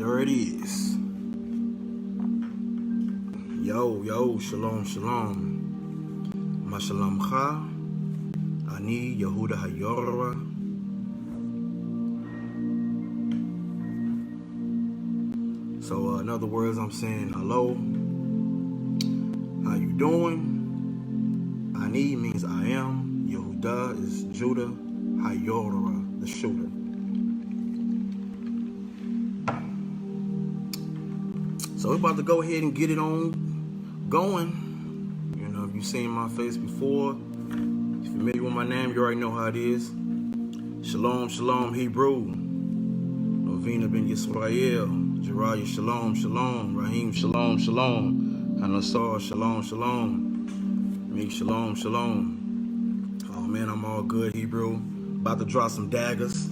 There it is. Yo, shalom, shalom. Ma shalomcha. Ani Yehuda Hayorah. So in other words, I'm saying hello. How you doing? Ani means I am. Yehuda is Judah. Hayorah, the shooter. So we're about to go ahead and get it on going. You know, if you've seen my face before, if you're familiar with my name, you already know how it is. Shalom, shalom, Hebrew. Novena ben Yisrael. Jiraiah, shalom, shalom. Rahim, shalom, shalom. Hanasar, shalom, shalom. Me, shalom, shalom. Oh man, I'm all good, Hebrew. About to drop some daggers.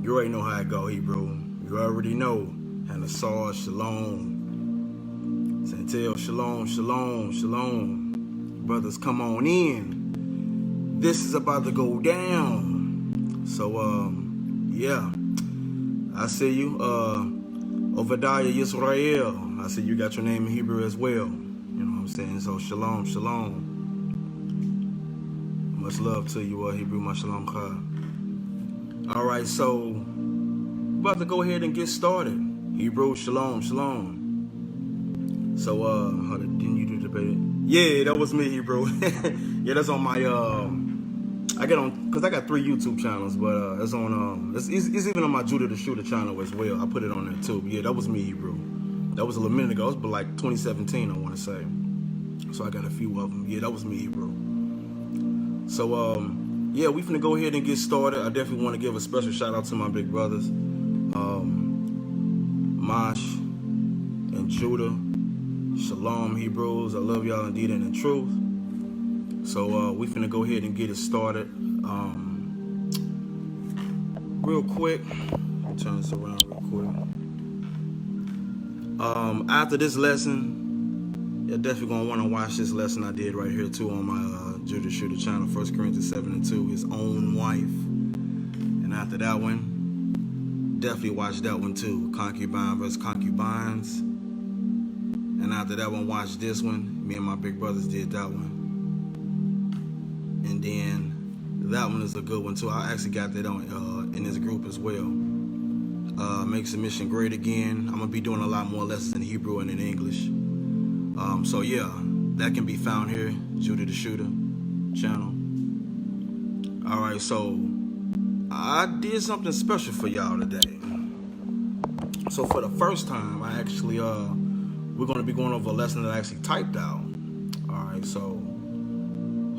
You already know how it go, Hebrew. You already know. Hanasar, shalom. Santel, shalom, shalom, shalom. Brothers, come on in. This is about to go down. So, yeah. I see you. Obadiah Yisrael. I see you got your name in Hebrew as well. You know what I'm saying? So, shalom, shalom. Much love to you, Hebrew, my shalom chai. All right, so, about to go ahead and get started. Hebrew, shalom, shalom. So, how didn't you do the debate? Yeah, that was me, Hebrew. Yeah, that's on my, I get on, because I got 3 YouTube channels, but it's on, it's even on my Judah the Shooter channel as well. I put it on there too. Yeah, that was me, Hebrew. That was a little minute ago. It was like 2017, I want to say. So I got a few of them. Yeah, that was me, Hebrew. So, yeah, we finna go ahead and get started. I definitely want to give a special shout out to my big brothers, Mosh and Judah. Shalom, Hebrews. I love y'all indeed and in truth. So we finna go ahead and get it started. Real quick. Let me turn this around real quick. After this lesson, you're definitely gonna want to watch this lesson I did right here too on my Judah Shooter channel, 1 Corinthians 7:2, his own wife. And after that one, definitely watch that one too, concubine versus concubines. And after that one, watch this one. Me and my big brothers did that one. And then that one is a good one too. I actually got that on in this group as well. Make submission great again. I'm gonna be doing a lot more lessons in Hebrew and in English. So yeah, that can be found here, Judah the Shooter channel. All right, so I did something special for y'all today. So for the first time, I actually we're going to be going over a lesson that I actually typed out. All right, so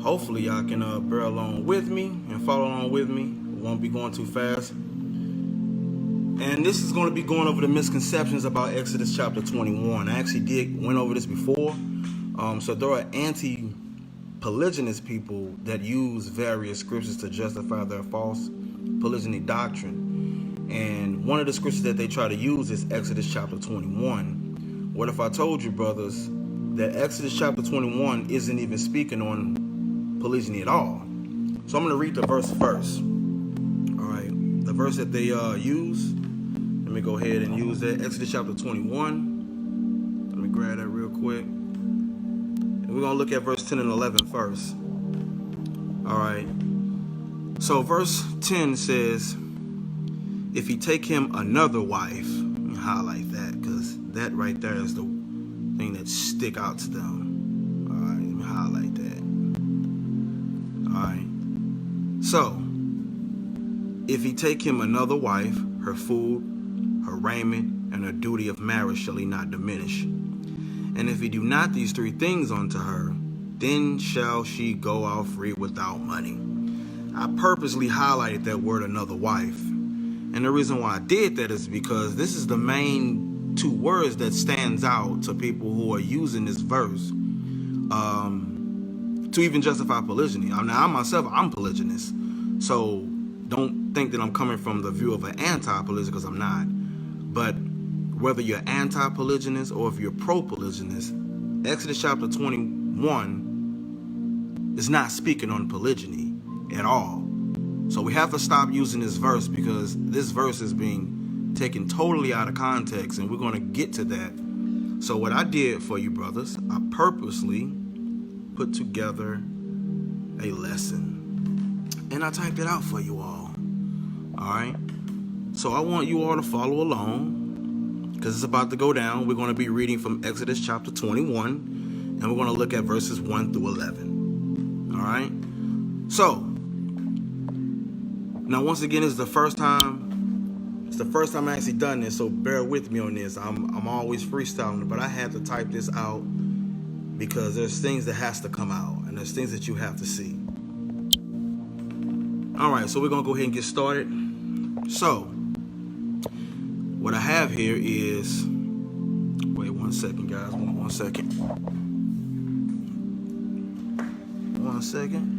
hopefully y'all can bear along with me and follow along with me. We won't be going too fast. And this is going to be going over the misconceptions about Exodus chapter 21. I actually went over this before. So there are anti-polygynous people that use various scriptures to justify their false polygyny doctrine. And one of the scriptures that they try to use is Exodus chapter 21. What if I told you, brothers, that Exodus chapter 21 isn't even speaking on polygyny at all? So I'm going to read the verse first. All right, the verse that they use. Let me go ahead and use that. Exodus chapter 21. Let me grab that real quick. And we're going to look at verse 10 and 11 first. All right. So verse 10 says, if he take him another wife, let me highlight that because that right there is the thing that stick out to them. All right, let me highlight that. All right. So, if he take him another wife, her food, her raiment, and her duty of marriage shall he not diminish. And if he do not these 3 things unto her, then shall she go out free without money. I purposely highlighted that word another wife. And the reason why I did that is because this is the main 2 words that stands out to people who are using this verse to even justify polygyny. Now, I myself, I'm polygynous. So don't think that I'm coming from the view of an anti-polygynist, because I'm not. But whether you're anti-polygynist or if you're pro-polygynist, Exodus chapter 21 is not speaking on polygyny at all. So we have to stop using this verse because this verse is being taken totally out of context, and we're going to get to that. So what I did for you brothers, I purposely put together a lesson, and I typed it out for you all. All right, so I want you all to follow along, because it's about to go down. We're going to be reading from Exodus chapter 21, and we're going to look at verses 1 through 11. All right, so now once again, it's the first time I actually done this, so bear with me on this. I'm always freestyling, but I had to type this out because there's things that has to come out, and there's things that you have to see. All right, so we're gonna go ahead and get started. So what I have here is, wait 1 second, guys. 1 second. 1 second.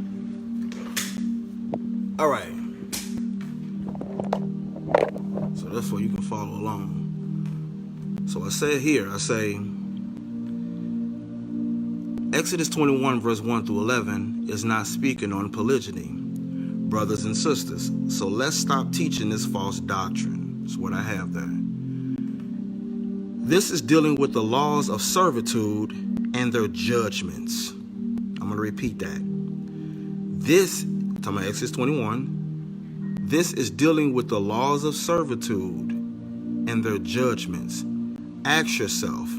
All right. So therefore you can follow along. So I say here, Exodus 21 verse 1 through 11 is not speaking on polygyny, brothers and sisters. So let's stop teaching this false doctrine. That's what I have there. This is dealing with the laws of servitude and their judgments. I'm going to repeat that. This, talking about Exodus 21, this is dealing with the laws of servitude and their judgments. Ask yourself,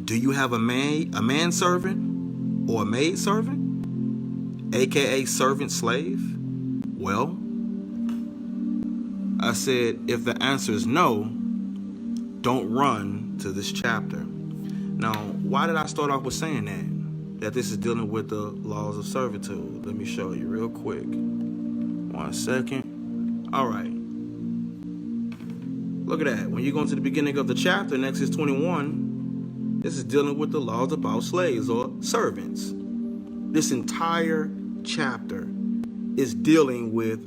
do you have a manservant or a maidservant, aka servant slave? Well, I said if the answer is no, don't run to this chapter. Now, why did I start off with saying that this is dealing with the laws of servitude? Let me show you real quick. 1 second. All right. Look at that. When you go into the beginning of the chapter in Exodus 21, this is dealing with the laws about slaves or servants. This entire chapter is dealing with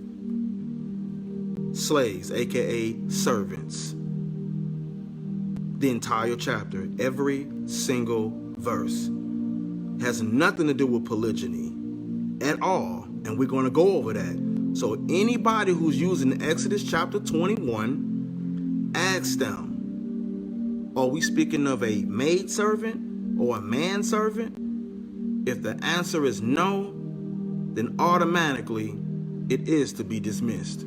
slaves, aka servants. The entire chapter, every single verse, has nothing to do with polygyny at all. And we're going to go over that. So anybody who's using Exodus chapter 21, ask them, are we speaking of a maidservant or a manservant? If the answer is no, then automatically it is to be dismissed.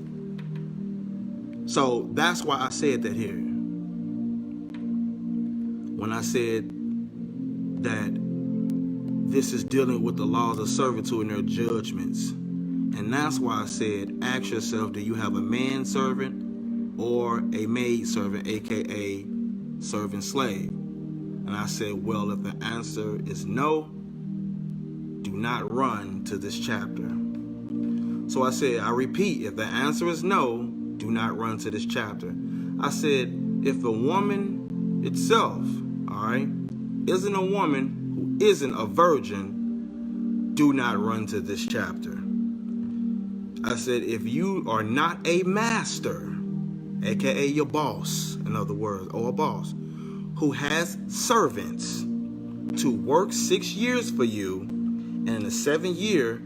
So that's why I said that here. When I said that this is dealing with the laws of servitude and their judgments. And that's why I said, ask yourself, do you have a manservant or a maidservant, aka servant slave? And I said, well, if the answer is no, do not run to this chapter. So I said, I repeat, if the answer is no, do not run to this chapter. I said, if the woman itself, all right, isn't a woman who isn't a virgin, do not run to this chapter. I said, if you are not a master, aka your boss, in other words, or a boss, who has servants to work 6 years for you, and in the 7th year,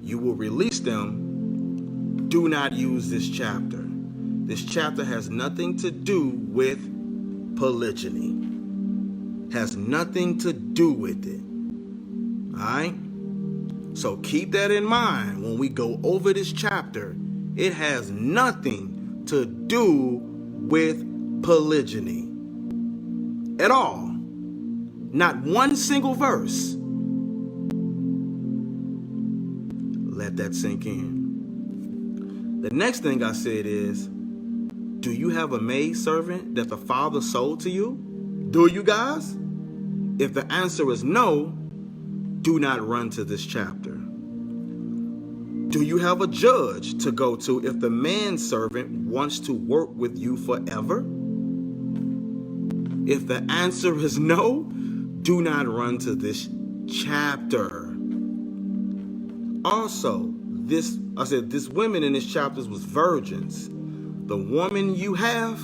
you will release them, do not use this chapter. This chapter has nothing to do with polygyny. Has nothing to do with it. All right? So keep that in mind when we go over this chapter. It has nothing to do with polygyny at all. Not one single verse. Let that sink in. The next thing I said is, do you have a maidservant that the father sold to you? Do you guys? If the answer is no, do not run to this chapter. Do you have a judge to go to if the manservant wants to work with you forever? If the answer is no, do not run to this chapter. Also, this women in this chapter was virgins. The woman you have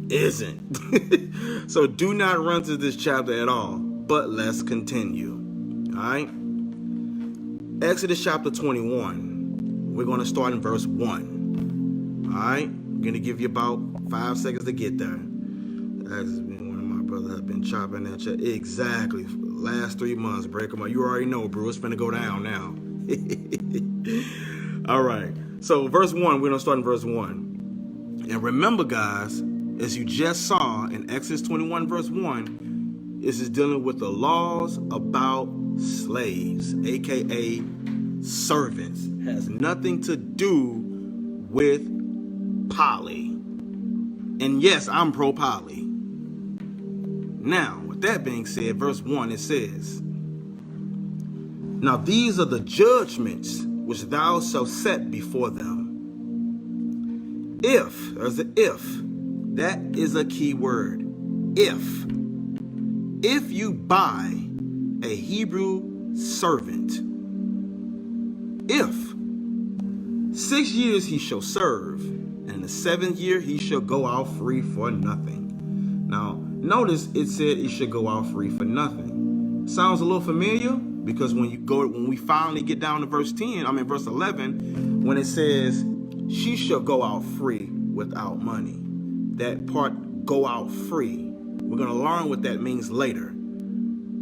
isn't. So do not run to this chapter at all. But let's continue. All right. Exodus chapter 21. We're going to start in verse 1. All right. I'm going to give you about 5 seconds to get there. As one of my brothers have been chopping at you. Exactly. Last 3 months, break them up. You already know, bro. It's going to go down now. All right. So verse 1, we're going to start in verse 1. And remember, guys, as you just saw in Exodus 21, verse 1, this is dealing with the laws about slaves, a.k.a. servants. Has nothing to do with poly. And yes, I'm pro-poly. Now, with that being said, verse 1, it says, now these are the judgments which thou shalt set before them. If, there's an if, that is a key word. If you buy a Hebrew servant, if 6 years he shall serve, and in the 7th year he shall go out free for nothing. Now, notice it said he should go out free for nothing. Sounds a little familiar because when we finally get down to verse 11, when it says she shall go out free without money. That part, go out free. We're going to learn what that means later.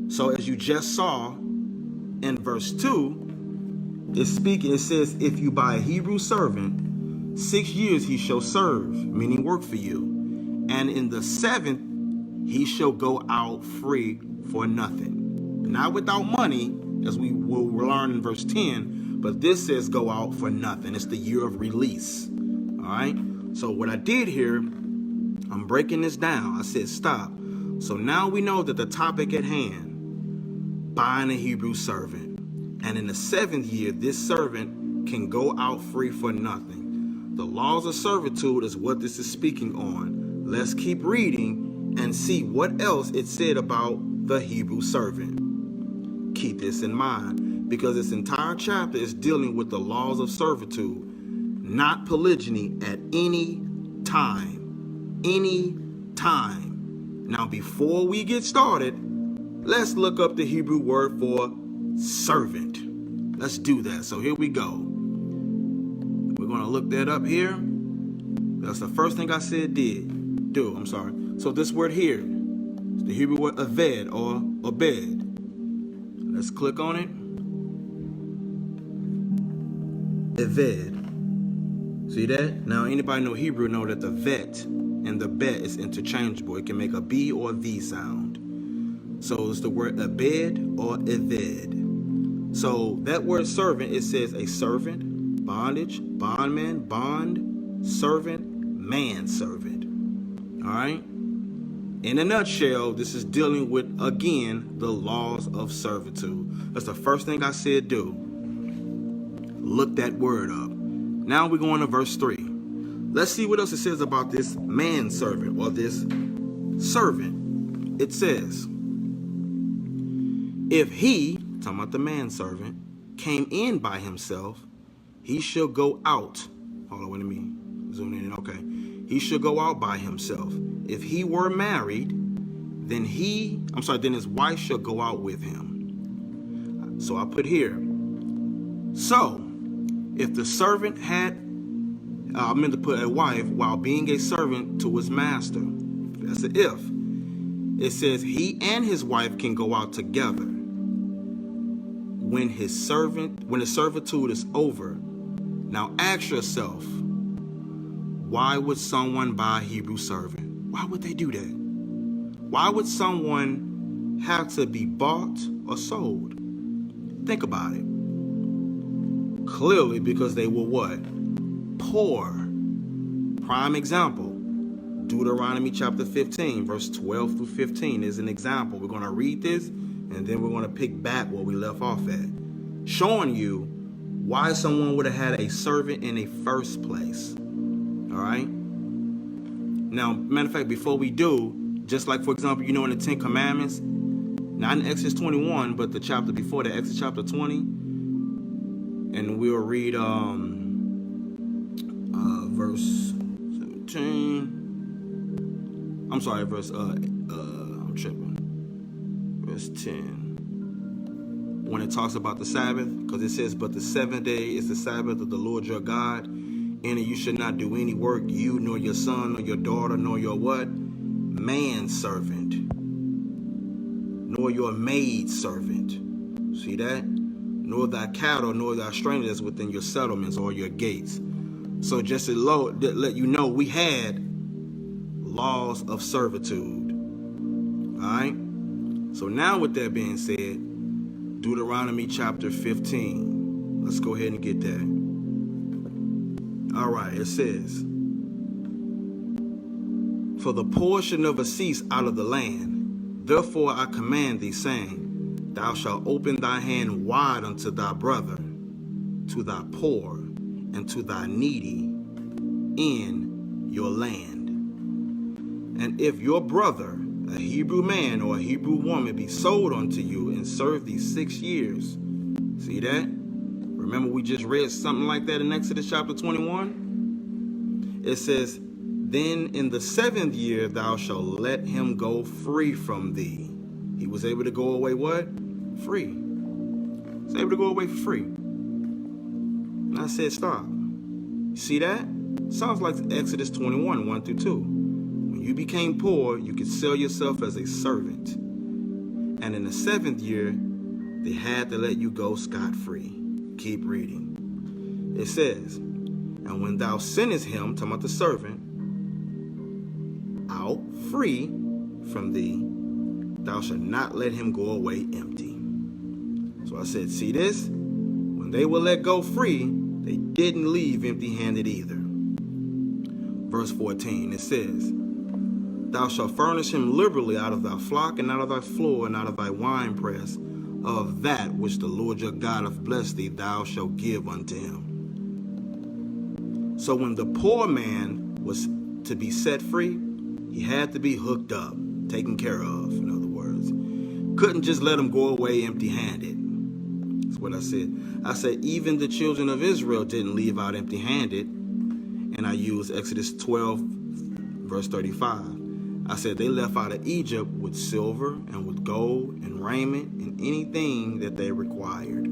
So as you just saw in verse 2, it says, if you buy a Hebrew servant, 6 years he shall serve, meaning work for you. And in the 7th, he shall go out free for nothing. Not without money, as we will learn in verse 10, but this says go out for nothing. It's the year of release. All right. So what I did here, I'm breaking this down. I said stop. So now we know that the topic at hand, buying a Hebrew servant. And in the 7th year, this servant can go out free for nothing. The laws of servitude is what this is speaking on. Let's keep reading and see what else it said about the Hebrew servant. Keep this in mind, because this entire chapter is dealing with the laws of servitude, not polygyny at any time. Any time. Now, before we get started, let's look up the Hebrew word for servant. Let's do that. So here we go. We're going to look that up here. That's the first thing I said do. I'm sorry. So this word here is the Hebrew word aved or obed. Let's click on it. Aved. See that? Now anybody know Hebrew know that the vet and the bet is interchangeable. It can make a B or a V sound. So it's the word abed or aved. So that word servant, it says a servant, bondage, bondman, bond, servant, manservant. All right? In a nutshell, this is dealing with, again, the laws of servitude. That's the first thing I said do. Look that word up. Now we're going to verse 3. Let's see what else it says about this manservant or this servant. It says, if he, talking about the manservant, came in by himself, he shall go out. Hold on, wait a minute. Zoom in. Okay. He shall go out by himself. If he were married, then his wife shall go out with him. So I put here. So, if the servant had, I meant to put a wife while being a servant to his master. That's an if. It says he and his wife can go out together when his servitude is over. Now ask yourself, why would someone buy a Hebrew servant? Why would they do that? Why would someone have to be bought or sold? Think about it. Clearly because they were what? Poor. Prime example, Deuteronomy chapter 15, verse 12 through 15 is an example. We're going to read this and then we're going to pick back where we left off at, showing you why someone would have had a servant in the first place. All right. Now, matter of fact, before we do, just like, for example, in the 10 Commandments, not in Exodus 21, but the chapter before that, Exodus chapter 20, and we'll read verse 17. I'm sorry, I'm tripping. Verse 10. When it talks about the Sabbath, because it says, but the 7th day is the Sabbath of the Lord your God. In it you should not do any work, you nor your son nor your daughter nor your what? Manservant, nor your maid servant. See that? Nor thy cattle, nor thy strangers within your settlements or your gates. So just to let you know, we had laws of servitude. All right? So now with that being said, Deuteronomy chapter 15. Let's go ahead and get that. All right, it says, for the portion of a cease out of the land, therefore I command thee, saying, thou shalt open thy hand wide unto thy brother, to thy poor, and to thy needy in your land. And if your brother, a Hebrew man or a Hebrew woman, be sold unto you and serve thee 6 years. See that? Remember we just read something like that in Exodus chapter 21? It says, then in the 7th year thou shalt let him go free from thee. He was able to go away what? Free. He was able to go away for free. And I said, stop. See that? Sounds like Exodus 21, 1 through 2. When you became poor, you could sell yourself as a servant. And in the 7th year, they had to let you go scot-free. Keep reading. It says, and when thou sendest him, talking about the servant, out free from thee, thou shalt not let him go away empty. So I said, see this? When they were let go free, they didn't leave empty-handed either. Verse 14, it says, thou shalt furnish him liberally out of thy flock and out of thy floor and out of thy winepress, of that which the Lord your God hath blessed thee, thou shalt give unto him. So when the poor man was to be set free, he had to be hooked up, taken care of, in other words. Couldn't just let him go away empty-handed. That's what I said. I said even the children of Israel didn't leave out empty-handed. And I used Exodus 12, verse 35. I said they left out of Egypt with silver and with gold and raiment and anything that they required.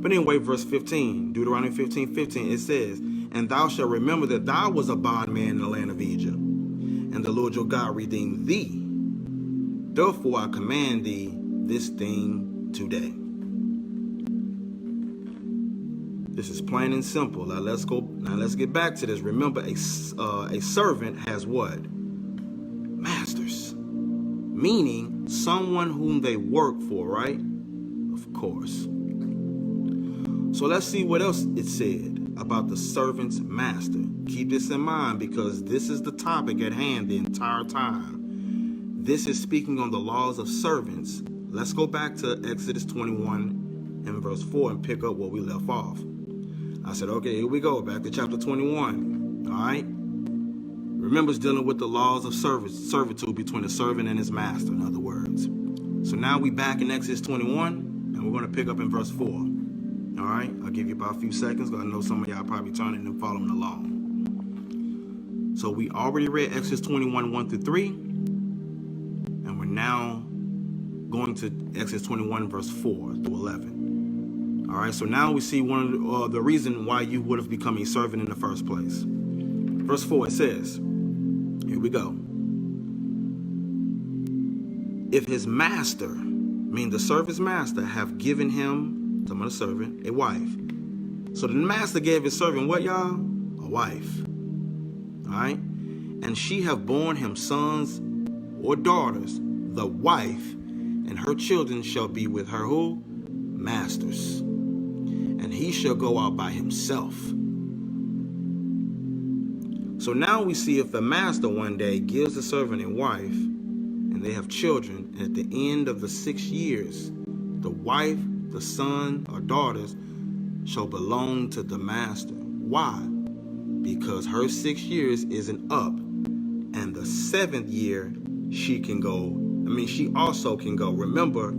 But anyway, verse 15, Deuteronomy 15:15, it says, and thou shalt remember that thou was a bondman in the land of Egypt, and the Lord your God redeemed thee. Therefore I command thee this thing today. This is plain and simple. Now let's get back to this. Remember, a servant has what? Masters, meaning someone whom they work for, right? Of course. So let's see what else it said about the servant's master. Keep this in mind because this is the topic at hand the entire time. This is speaking on the laws of servants. Let's go back to Exodus 21 and verse 4 and pick up where we left off. I said, okay, here we go, back to chapter 21, all right? Remember, it's dealing with the laws of servitude between the servant and his master, in other words. So now we back in Exodus 21, and we're going to pick up in verse 4, all right? I'll give you about a few seconds, because I know some of y'all probably turning and following along. So we already read Exodus 21, 1 through 3, and we're now going to Exodus 21, verse 4 through 11. All right, so now we see one of the reason why you would have become a servant in the first place. Verse 4, it says, here we go. If his master, meaning the servant's master, have given him, talking about a servant, a wife. So the master gave his servant what, y'all? A wife. All right? And she have borne him sons or daughters, the wife, and her children shall be with her who? Masters. And he shall go out by himself. So now we see if the master one day gives the servant a wife and they have children, and at the end of the 6 years, the wife, the son or daughters shall belong to the master. Why? Because her 6 years isn't up, and the 7th year she also can go. Remember,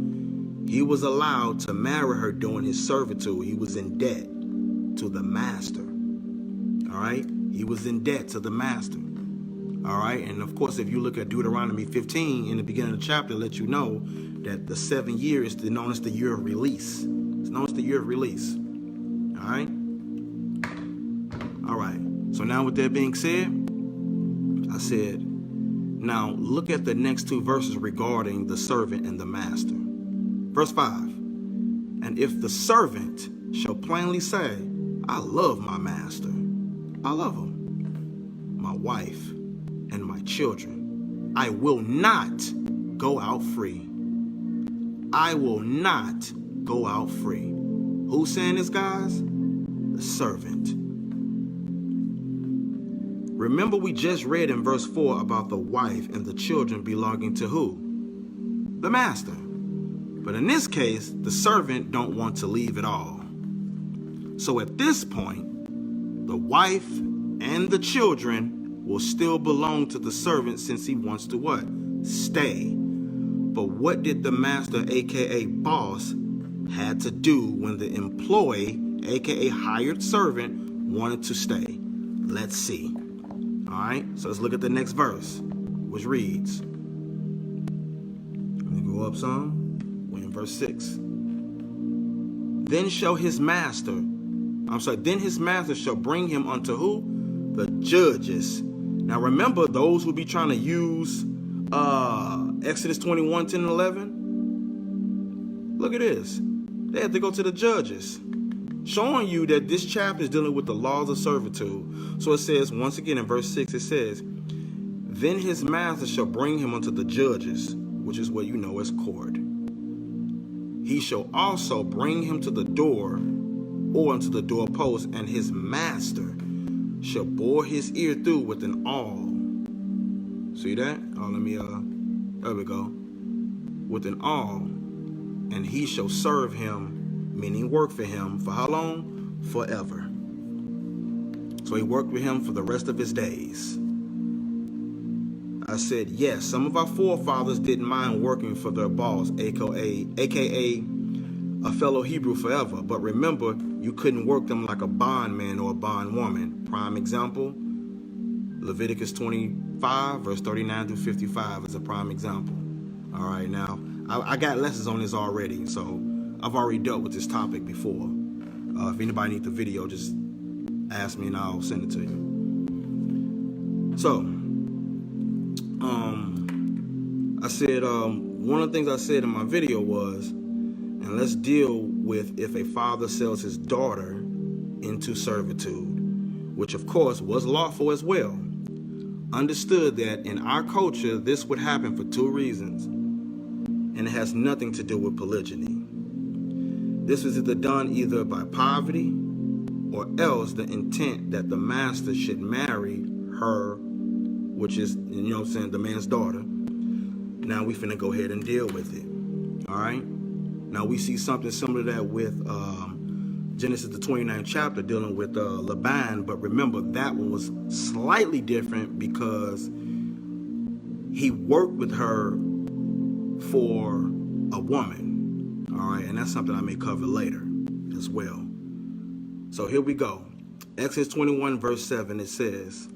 he was allowed to marry her during his servitude. He was in debt to the master. All right? He was in debt to the master. All right? And of course, if you look at Deuteronomy 15 in the beginning of the chapter, it lets you know that the 7th year is known as the year of release. It's known as the year of release. All right? All right. So now with that being said, I said, now look at the next two verses regarding the servant and the master. Verse 5, and if the servant shall plainly say, I love my master, I love him, my wife and my children, I will not go out free. I will not go out free. Who's saying this, guys? The servant. Remember, we just read in verse 4 about the wife and the children belonging to who? The master. But in this case, the servant don't want to leave at all. So at this point, the wife and the children will still belong to the servant since he wants to what? Stay. But what did the master, aka boss, had to do when the employee, aka hired servant, wanted to stay? Let's see. All right, so let's look at the next verse, which reads, let me go up some. We're in verse 6. Then his master shall bring him unto who? The judges. Now remember, those who be trying to use Exodus 21, 10 and 11. Look at this. They had to go to the judges, showing you that this chapter is dealing with the laws of servitude. So it says, once again in verse 6, it says, then his master shall bring him unto the judges, which is what you know as court. He shall also bring him to the door or unto the doorpost, and his master shall bore his ear through with an awl. See that? Oh, there we go. With an awl, and he shall serve him, meaning work for him, for how long? Forever. So he worked with him for the rest of his days. I said, yes, some of our forefathers didn't mind working for their boss, aka a fellow Hebrew forever. But remember, you couldn't work them like a bondman or a bondwoman. Prime example, Leviticus 25, verse 39 through 55 is a prime example. All right, now, I got lessons on this already, so I've already dealt with this topic before. If anybody needs the video, just ask me and I'll send it to you. So, I said, one of the things I said in my video was, and let's deal with if a father sells his daughter into servitude, which of course was lawful as well. Understood that in our culture, this would happen for two reasons, and it has nothing to do with polygyny. This was either done either by poverty or else the intent that the master should marry her, which is, you know what I'm saying, the man's daughter. Now we finna go ahead and deal with it. All right. Now we see something similar to that with Genesis the 29th chapter dealing with Laban, but remember that one was slightly different because he worked with her for a woman. All right, and that's something I may cover later as well. So here we go. Exodus 21 verse 7, it says,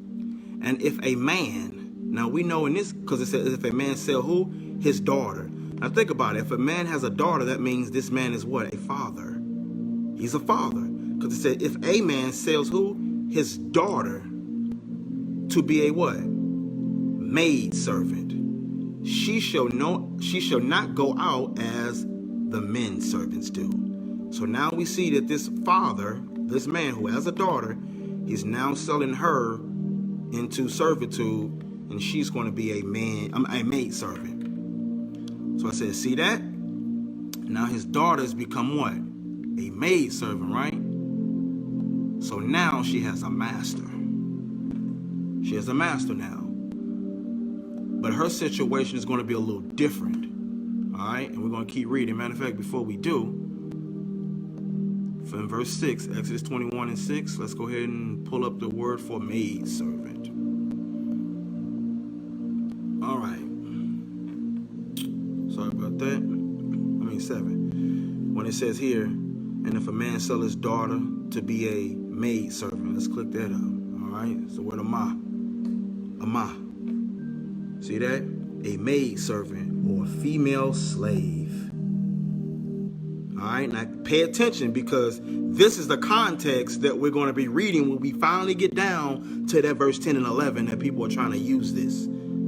and if a man, now we know in this, because it says if a man sell who? His daughter. Now think about it. If a man has a daughter, that means this man is what? A father. He's a father. Because it said if a man sells who? His daughter to be a what? Maid servant. She shall not go out as the men servants do. So now we see that this father, this man who has a daughter, he's now selling her into servitude, and she's going to be a maid servant. So I said, see that? Now his daughter's become what? A maid servant, right? So now she has a master. She has a master now. But her situation is going to be a little different. All right? And we're going to keep reading. Matter of fact, before we do, from verse 6, Exodus 21 and 6, let's go ahead and pull up the word for maid servant. All right. Sorry about that. 7. When it says here, and if a man sell his daughter to be a maid servant, let's click that up. All right. So word ama. See that? A maid servant or a female slave. All All right, now pay attention, because this is the context that we're going to be reading when we finally get down to that verse 10 and 11 that people are trying to use this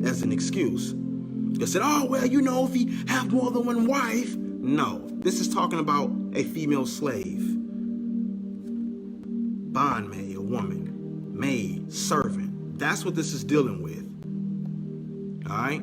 as an excuse. They said, oh, well, you know, if he have more than one wife. No, this is talking about a female slave, bondmaid, a woman, maid, servant. That's what this is dealing with. All right.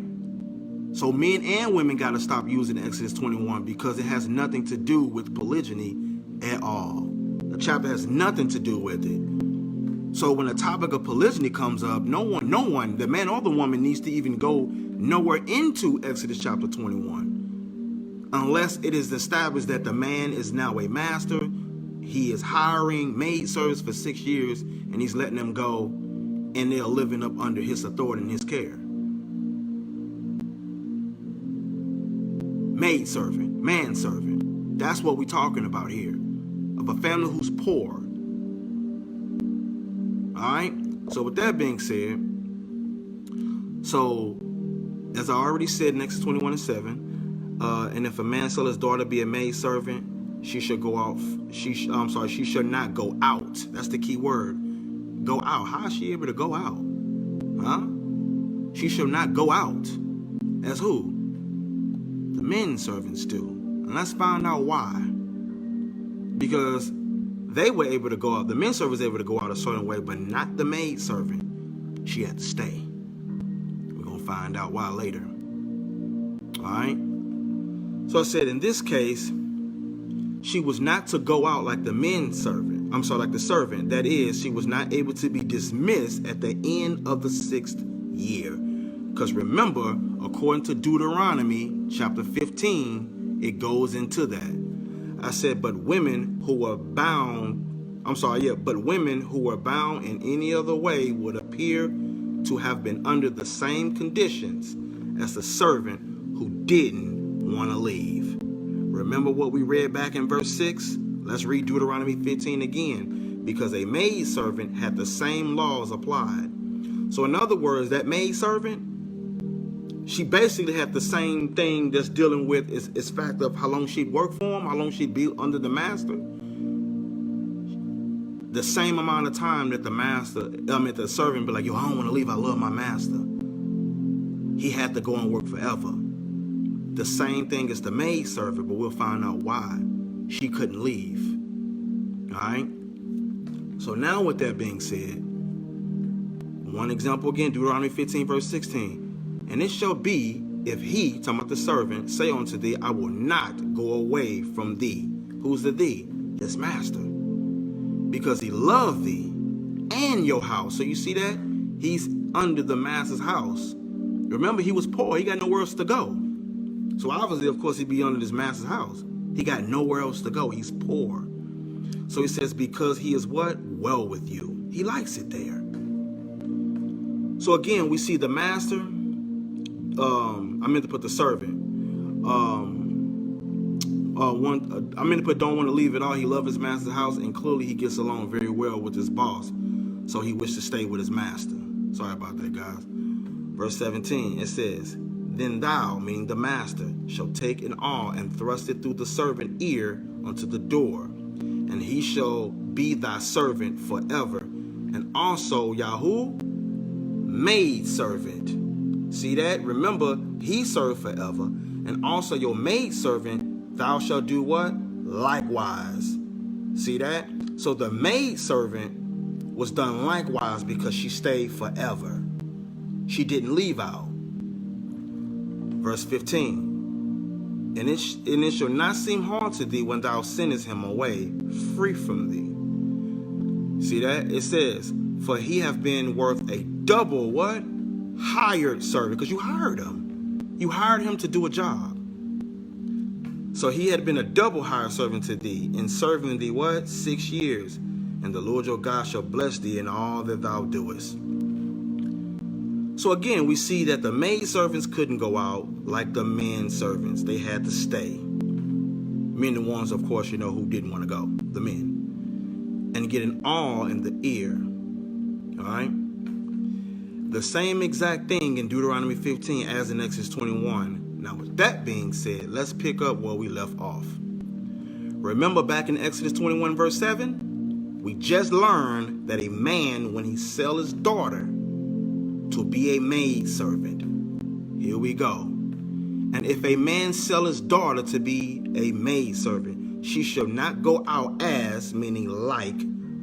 So men and women got to stop using Exodus 21, because it has nothing to do with polygyny at all. The chapter has nothing to do with it. So when the topic of polygyny comes up, no one, the man or the woman, needs to even go nowhere into Exodus chapter 21, unless it is established that the man is now a master. He is hiring maid servants for 6 years, and he's letting them go, and they're living up under his authority and his care. Maid servant, manservant. That's what we're talking about here. Of a family who's poor. Alright? So with that being said, so as I already said in Exodus 21 and 7, and if a man sell his daughter be a maid servant, she should go out. She should not go out. That's the key word. Go out. How is she able to go out? Huh? She should not go out. As who? The men servants do. And let's find out why. Because they were able to go out. The men servant was able to go out a certain way, but not the maid servant. She had to stay. We're going to find out why later. Alright? So I said in this case, she was not to go out like the men servant. Like the servant. That is, she was not able to be dismissed at the end of the 6th year. Because remember, according to Deuteronomy chapter 15, it goes into that. I said, but women who were bound, but women who were bound in any other way would appear to have been under the same conditions as the servant who didn't want to leave. Remember what we read back in verse 6? Let's read Deuteronomy 15 again, because a maid servant had the same laws applied. So in other words, that maid servant, she basically had the same thing that's dealing with is fact of how long she'd work for him, how long she'd be under the master. The same amount of time that the servant be like, yo, I don't want to leave, I love my master. He had to go and work forever. The same thing as the maid servant, but we'll find out why she couldn't leave. All right? So now with that being said, one example again, Deuteronomy 15 verse 16. And it shall be, if he, talking about the servant, say unto thee, I will not go away from thee. Who's the thee? His master. Because he loved thee and your house. So you see that? He's under the master's house. Remember, he was poor. He got nowhere else to go. So obviously, of course, he'd be under his master's house. He got nowhere else to go. He's poor. So he says, because he is what? Well with you. He likes it there. So again, we see the master. I meant to put the servant. I meant to put don't want to leave at all. He loved his master's house, and clearly he gets along very well with his boss. So he wished to stay with his master. Sorry about that, guys. Verse 17, it says, then thou, meaning the master, shall take an awl and thrust it through the servant ear unto the door, and he shall be thy servant forever. And also, Yahoo, maid servant. See that? Remember, he served forever. And also your maid servant, thou shalt do what? Likewise. See that? So the maid servant was done likewise because she stayed forever. She didn't leave out. Verse 15. And it shall not seem hard to thee when thou sendest him away free from thee. See that? It says, for he have been worth a double what? Hired servant, because you hired him. You hired him to do a job. So he had been a double hired servant to thee, in serving thee what? 6 years. And the Lord your God shall bless thee in all that thou doest. So again, we see that the maid servants couldn't go out like the men servants. They had to stay. Men, the ones, of course, who didn't want to go. The men. And get an awl in the ear. All right? The same exact thing in Deuteronomy 15 as in Exodus 21. Now, with that being said, let's pick up where we left off. Remember back in Exodus 21 verse 7, we just learned that a man, when he sell his daughter to be a maidservant, here we go. And if a man sell his daughter to be a maidservant, she shall not go out as, meaning like,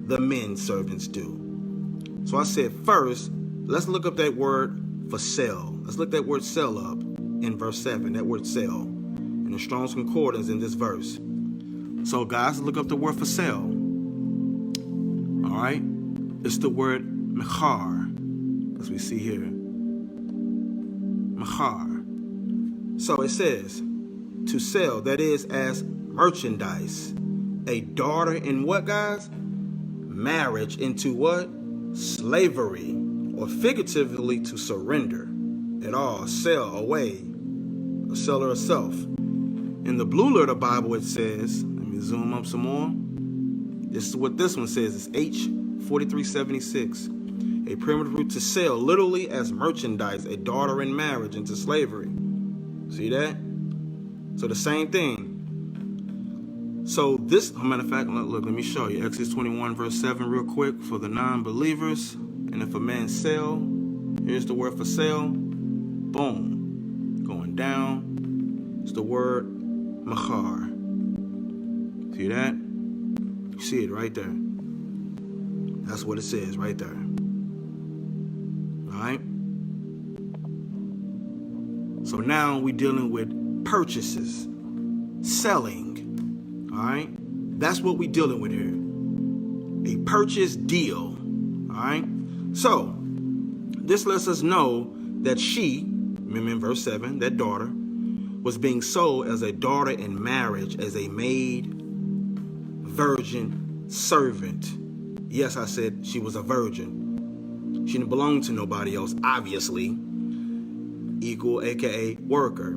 the men servants do. So I said first, let's look up that word for sell. Let's look that word sell up in verse 7, that word sell, in the Strong's Concordance in this verse. So guys, look up the word for sell. All right, it's the word mechar, as we see here. Mechar. So it says to sell, that is as merchandise, a daughter in what, guys? Marriage, into what? Slavery, or figuratively to surrender at all, sell away, a seller herself. In the Blue Letter Bible it says, let me zoom up some more. This is what this one says. It's H4376. A primitive root to sell, literally as merchandise, a daughter in marriage into slavery. See that? So the same thing. So this, matter of fact, look, let me show you. Exodus 21 verse 7 real quick for the non-believers. And if a man sell, here's the word for sell. Boom. Going down. It's the word machar. See that? You see it right there. That's what it says right there. All right? So now we're dealing with purchases, selling. All right? That's what we're dealing with here. A purchase deal. All right? So this lets us know that she, remember in verse 7, that daughter, was being sold as a daughter in marriage, as a maid, virgin, servant. Yes, I said she was a virgin. She didn't belong to nobody else, obviously. Equal, aka worker.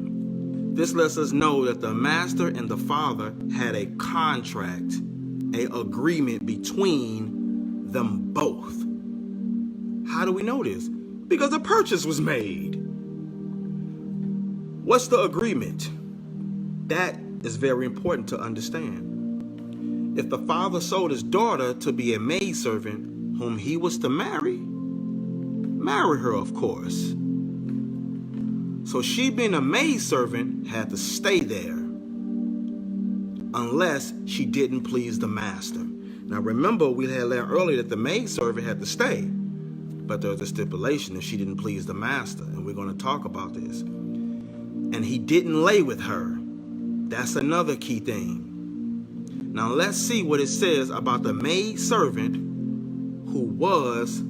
This lets us know that the master and the father had a contract, an agreement between them both. How do we know this? Because a purchase was made. What's the agreement? That is very important to understand. If the father sold his daughter to be a maidservant whom he was to marry her, of course. So she, being a maidservant, had to stay there unless she didn't please the master. Now remember, we had learned earlier that the maidservant had to stay, but there was a stipulation if she didn't please the master, and we're going to talk about this. And he didn't lay with her. That's another key thing. Now let's see what it says about the maidservant who was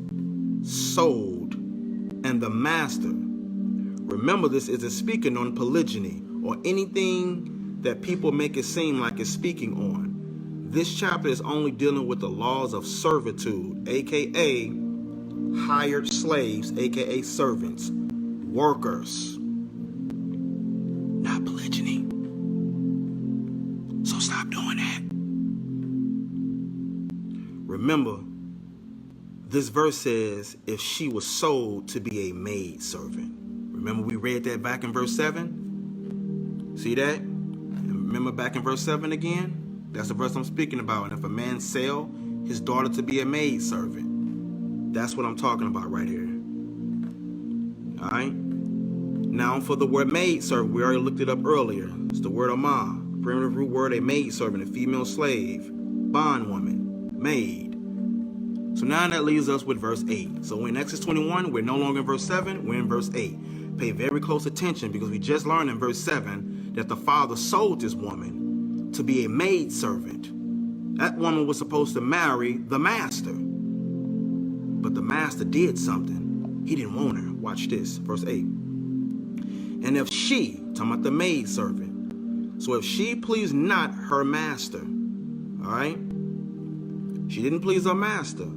sold and the master. Remember, this isn't speaking on polygyny or anything that people make it seem like it's speaking on. This chapter is only dealing with the laws of servitude, aka hired slaves, aka servants, workers, not polygyny. So stop doing that. Remember, this verse says if she was sold to be a maidservant. Remember we read that back in verse 7? See that? And remember back in verse 7 again? That's the verse I'm speaking about. And if a man sell his daughter to be a maidservant, that's what I'm talking about right here. All right? Now for the word maidservant, we already looked it up earlier. It's the word amah. Primitive root word, a maidservant, a female slave, bondwoman, maid. So now that leaves us with verse 8. So in Exodus 21, we're no longer in verse 7, we're in verse 8. Pay very close attention because we just learned in verse 7 that the father sold this woman to be a maidservant. That woman was supposed to marry the master. But the master did something. He didn't want her. Watch this, verse 8. And if she, talking about the maidservant, so if she pleased not her master, all right? She didn't please her master,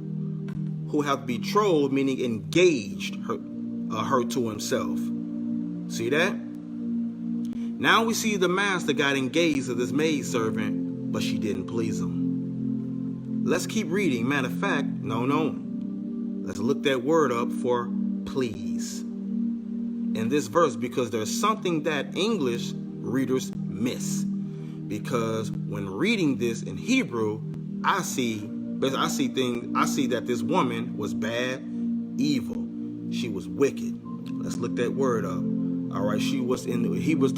who hath betrothed, meaning engaged her to himself. See that? Now we see the master got engaged to this maidservant, but she didn't please him. Let's keep reading. Matter of fact, no. Let's look that word up for please in this verse, because there's something that English readers miss. because when reading this in Hebrew, I see that this woman was bad, evil. She was wicked. Let's look that word up. All right, he was the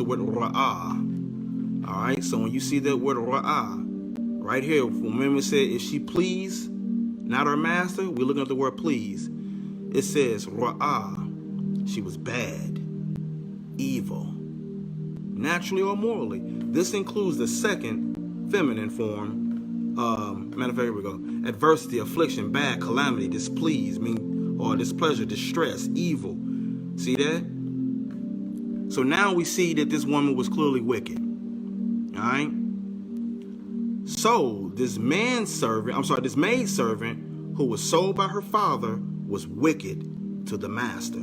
word ra'ah. All right, so when you see that word ra'ah, right here, remember it said, if she please not her master, we're looking at the word please. It says ra'ah. She was bad, evil, naturally or morally. This includes the second feminine form. Matter of fact, here we go. Adversity, affliction, bad, calamity, displease, or displeasure, distress, evil. See that? So now we see that this woman was clearly wicked. All right? So this maid servant who was sold by her father was wicked to the master.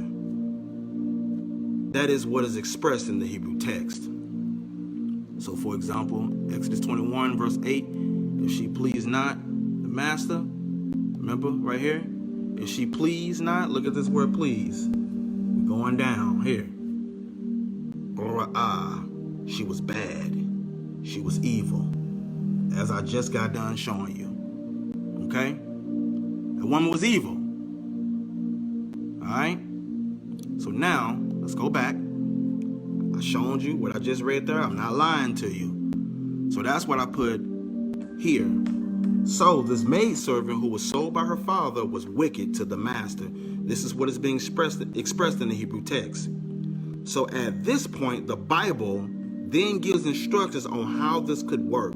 That is what is expressed in the Hebrew text. So for example, Exodus 21 verse 8, if she please not the master, remember right here, if she please not, look at this word please. We're going down here. She was bad. She was evil. As I just got done showing you. Okay? The woman was evil. Alright? So now, let's go back. I showed you what I just read there. I'm not lying to you. So that's what I put here. So this maidservant who was sold by her father was wicked to the master. This is what is being expressed in the Hebrew text. So at this point, the Bible then gives instructions on how this could work.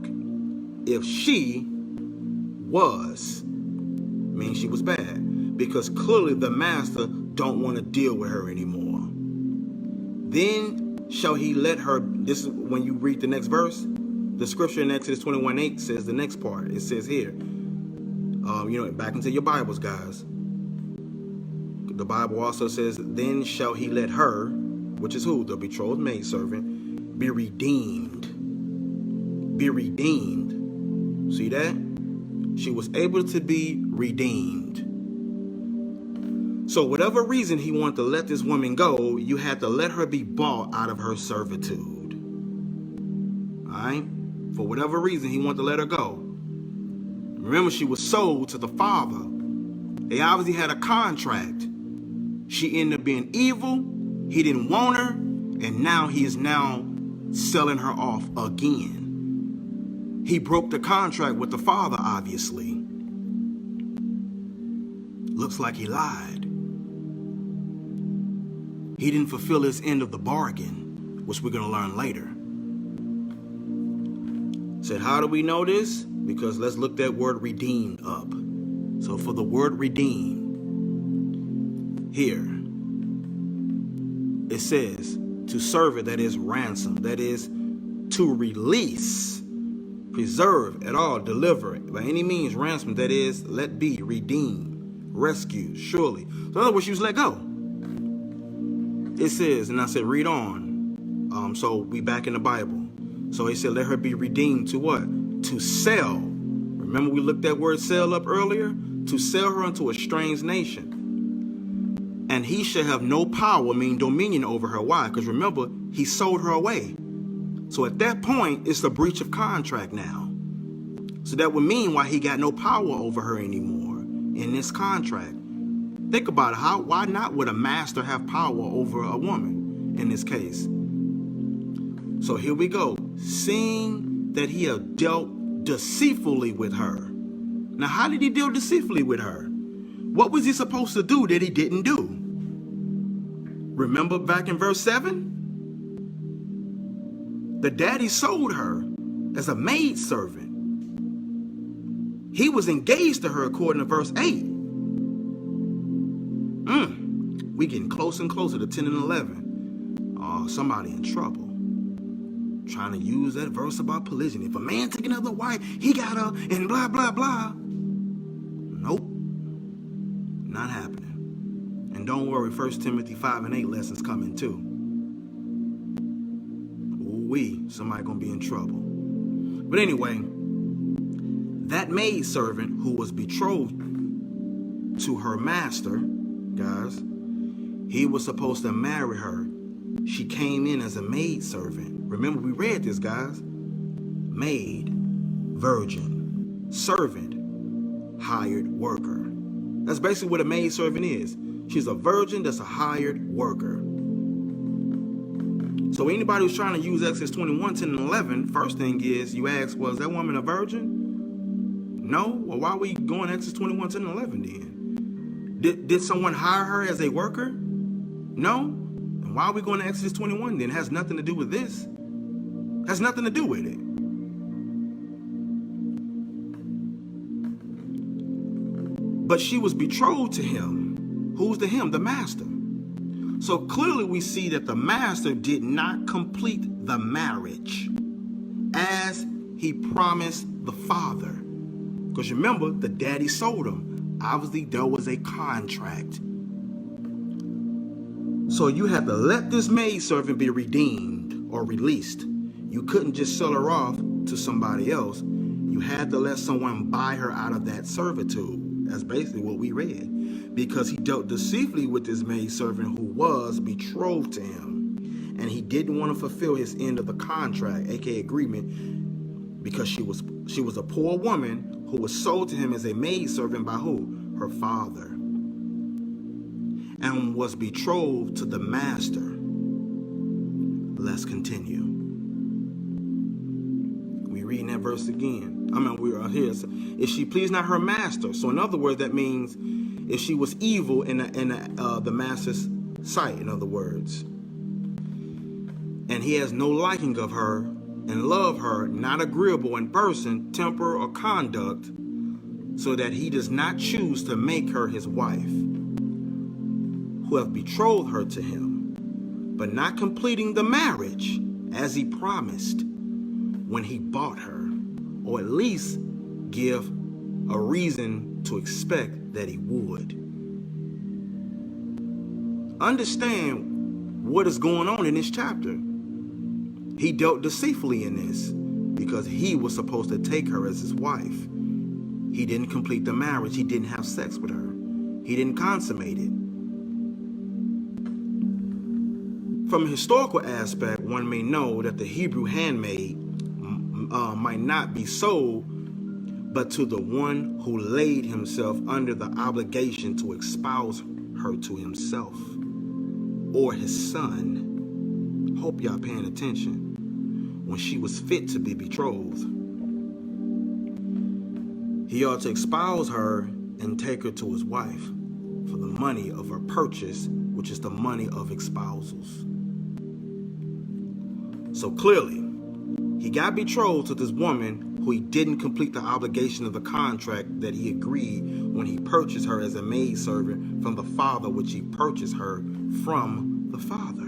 If she was, means she was bad, because clearly the master don't want to deal with her anymore. Then shall he let her, this is when you read the next verse, the scripture in Exodus 21:8 says the next part. It says here, back into your Bibles, guys. The Bible also says, then shall he let her, which is who? The betrothed maidservant, be redeemed. Be redeemed. See that? She was able to be redeemed. So whatever reason he wanted to let this woman go, you had to let her be bought out of her servitude. All right? For whatever reason, he wanted to let her go. Remember, she was sold to the father. They obviously had a contract. She ended up being evil. He didn't want her. And now he is now selling her off again. He broke the contract with the father, obviously. Looks like he lied. He didn't fulfill his end of the bargain, which we're going to learn later. Said, how do we know this? Because let's look that word redeemed up. So for the word redeem, here, it says to serve it, that is ransom, that is to release, preserve at all, deliver it, by any means ransom, that is let be, redeem, rescue, surely. So in other words, she was let go. It says, and I said, read on. So we back in the Bible. So he said, let her be redeemed to what? To sell. Remember we looked that word sell up earlier? To sell her unto a strange nation. And he shall have no power, meaning dominion over her. Why? Because remember, he sold her away. So at that point, it's a breach of contract now. So that would mean why he got no power over her anymore in this contract. Think about it. Why not would a master have power over a woman in this case? So here we go. Seeing that he had dealt deceitfully with her. Now, how did he deal deceitfully with her? What was he supposed to do that he didn't do? Remember back in verse 7? The daddy sold her as a maidservant. He was engaged to her according to verse 8. We getting closer and closer to 10 and 11. Oh, somebody in trouble. Trying to use that verse about polygyny. If a man take another wife, he got her and blah, blah, blah. Nope. Not happening. And don't worry, 1 Timothy 5 and 8 lessons coming too. Somebody gonna be in trouble. But anyway, that maidservant who was betrothed to her master, guys, he was supposed to marry her. She came in as a maidservant. Remember, we read this, guys. maid, virgin, servant, hired worker. That's basically what a maid servant is. She's a virgin that's a hired worker. So anybody who's trying to use Exodus 21, 10, and 11, first thing is you ask, was that woman a virgin? No? Well, why are we going Exodus 21, 10, and 11 then? Did someone hire her as a worker? No? And why are we going to Exodus 21 then? It has nothing to do with this. It has nothing to do with it. But she was betrothed to him. Who's the him? The master. So clearly we see that the master did not complete the marriage as he promised the father. Because remember, the daddy sold him. Obviously, there was a contract. So you had to let this maidservant be redeemed or released. You couldn't just sell her off to somebody else. You had to let someone buy her out of that servitude. That's basically what we read. Because he dealt deceitfully with this maidservant who was betrothed to him. And he didn't want to fulfill his end of the contract, aka agreement, because she was a poor woman who was sold to him as a maidservant by who? Her father. And was betrothed to the master. Let's continue. We reading that verse again. We are here. If she pleased not her master. So in other words, that means if she was evil in the master's sight, in other words. And he has no liking of her and love her, not agreeable in person, temper, or conduct, so that he does not choose to make her his wife, who have betrothed her to him, but not completing the marriage as he promised when he bought her, or at least give a reason to expect that he would. Understand what is going on in this chapter. He dealt deceitfully in this because he was supposed to take her as his wife. He didn't complete the marriage. He didn't have sex with her. He didn't consummate it. From a historical aspect, one may know that the Hebrew handmaid might not be sold, but to the one who laid himself under the obligation to espouse her to himself or his son. Hope y'all paying attention. When she was fit to be betrothed, he ought to espouse her and take her to his wife for the money of her purchase, which is the money of espousals. So clearly, he got betrothed to this woman who he didn't complete the obligation of the contract that he agreed when he purchased her as a maidservant from the father, which he purchased her from the father.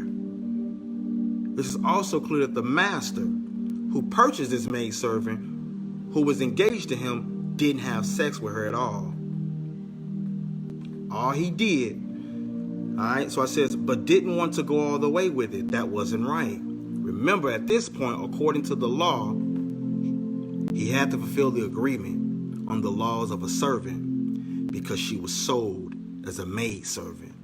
This is also clear that the master who purchased this maidservant, who was engaged to him, didn't have sex with her at all. All he did, all right, so I says, but didn't want to go all the way with it. That wasn't right. Remember, at this point, according to the law, he had to fulfill the agreement on the laws of a servant because she was sold as a maidservant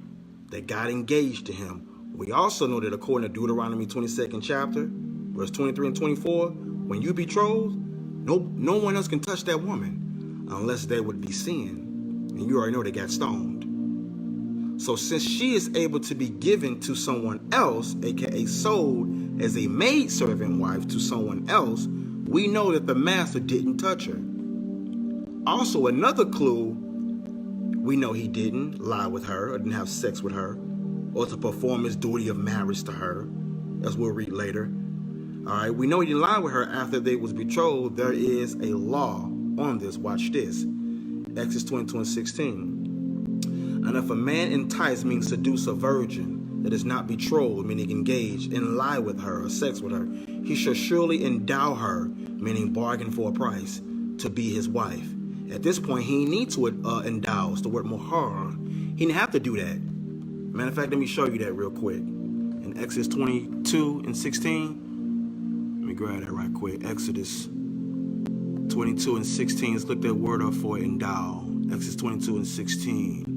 that got engaged to him. We also know that according to Deuteronomy 22nd chapter, verse 23 and 24, when you betrothed, no one else can touch that woman unless they would be sin. And you already know they got stoned. So since she is able to be given to someone else, aka sold as a maidservant wife to someone else, we know that the master didn't touch her. Also, another clue, we know he didn't lie with her or didn't have sex with her or to perform his duty of marriage to her, as we'll read later. All right, we know he didn't lie with her after they was betrothed. There is a law on this. Watch this. Exodus 22 and 16. And if a man entice, means seduce a virgin that is not betrothed, meaning engaged, and lie with her or sex with her, he shall surely endow her, meaning bargain for a price, to be his wife. At this point, he need to endow, it's the word mohar. He didn't have to do that. Matter of fact, let me show you that real quick. In Exodus 22 and 16, let me grab that right quick. Exodus 22 and 16, let's look that word up for endow. Exodus 22 and 16.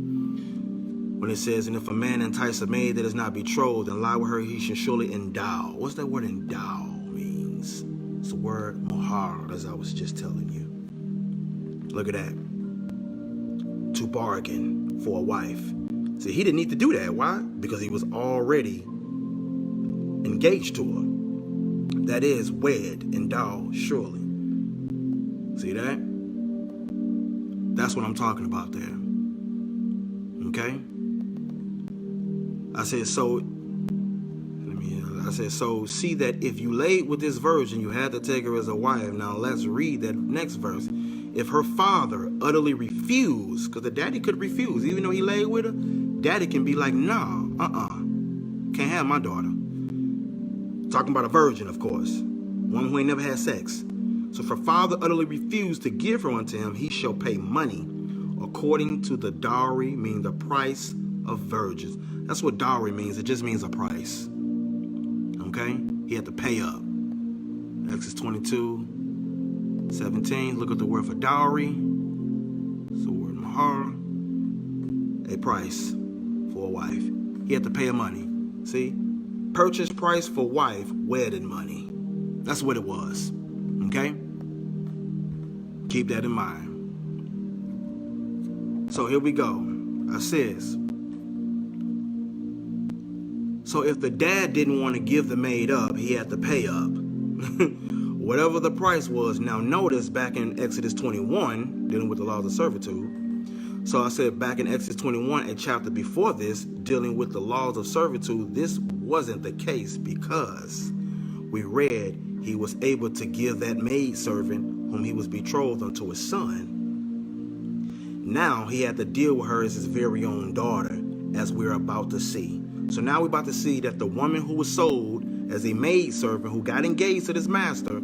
When it says, and if a man entice a maid that is not betrothed and lie with her, he shall surely endow. What's that word endow means? It's the word mahar, as I was just telling you. Look at that. To bargain for a wife. See, he didn't need to do that. Why? Because he was already engaged to her. That is, wed and doll, surely. See that? That's what I'm talking about there. Okay? I said, so see that if you laid with this virgin, you had to take her as a wife. Now let's read that next verse. If her father utterly refused, because the daddy could refuse, even though he laid with her, daddy can be like, nah, can't have my daughter. Talking about a virgin, of course. One who ain't never had sex. So if her father utterly refused to give her unto him, he shall pay money according to the dowry, meaning the price of virgins. That's what dowry means. It just means a price. Okay? He had to pay up. Exodus 22:17. Look at the word for dowry. It's the word mahar. A price for a wife. He had to pay her money. See? Purchase price for wife, wedding money. That's what it was. Okay? Keep that in mind. So here we go. It says, so if the dad didn't want to give the maid up, he had to pay up. Whatever the price was. Now notice back in Exodus 21, dealing with the laws of servitude. So I said back in Exodus 21, a chapter before this, dealing with the laws of servitude, this wasn't the case because we read he was able to give that maidservant whom he was betrothed unto his son. Now he had to deal with her as his very own daughter, as we're about to see. So now we're about to see that the woman who was sold as a maidservant who got engaged to this master,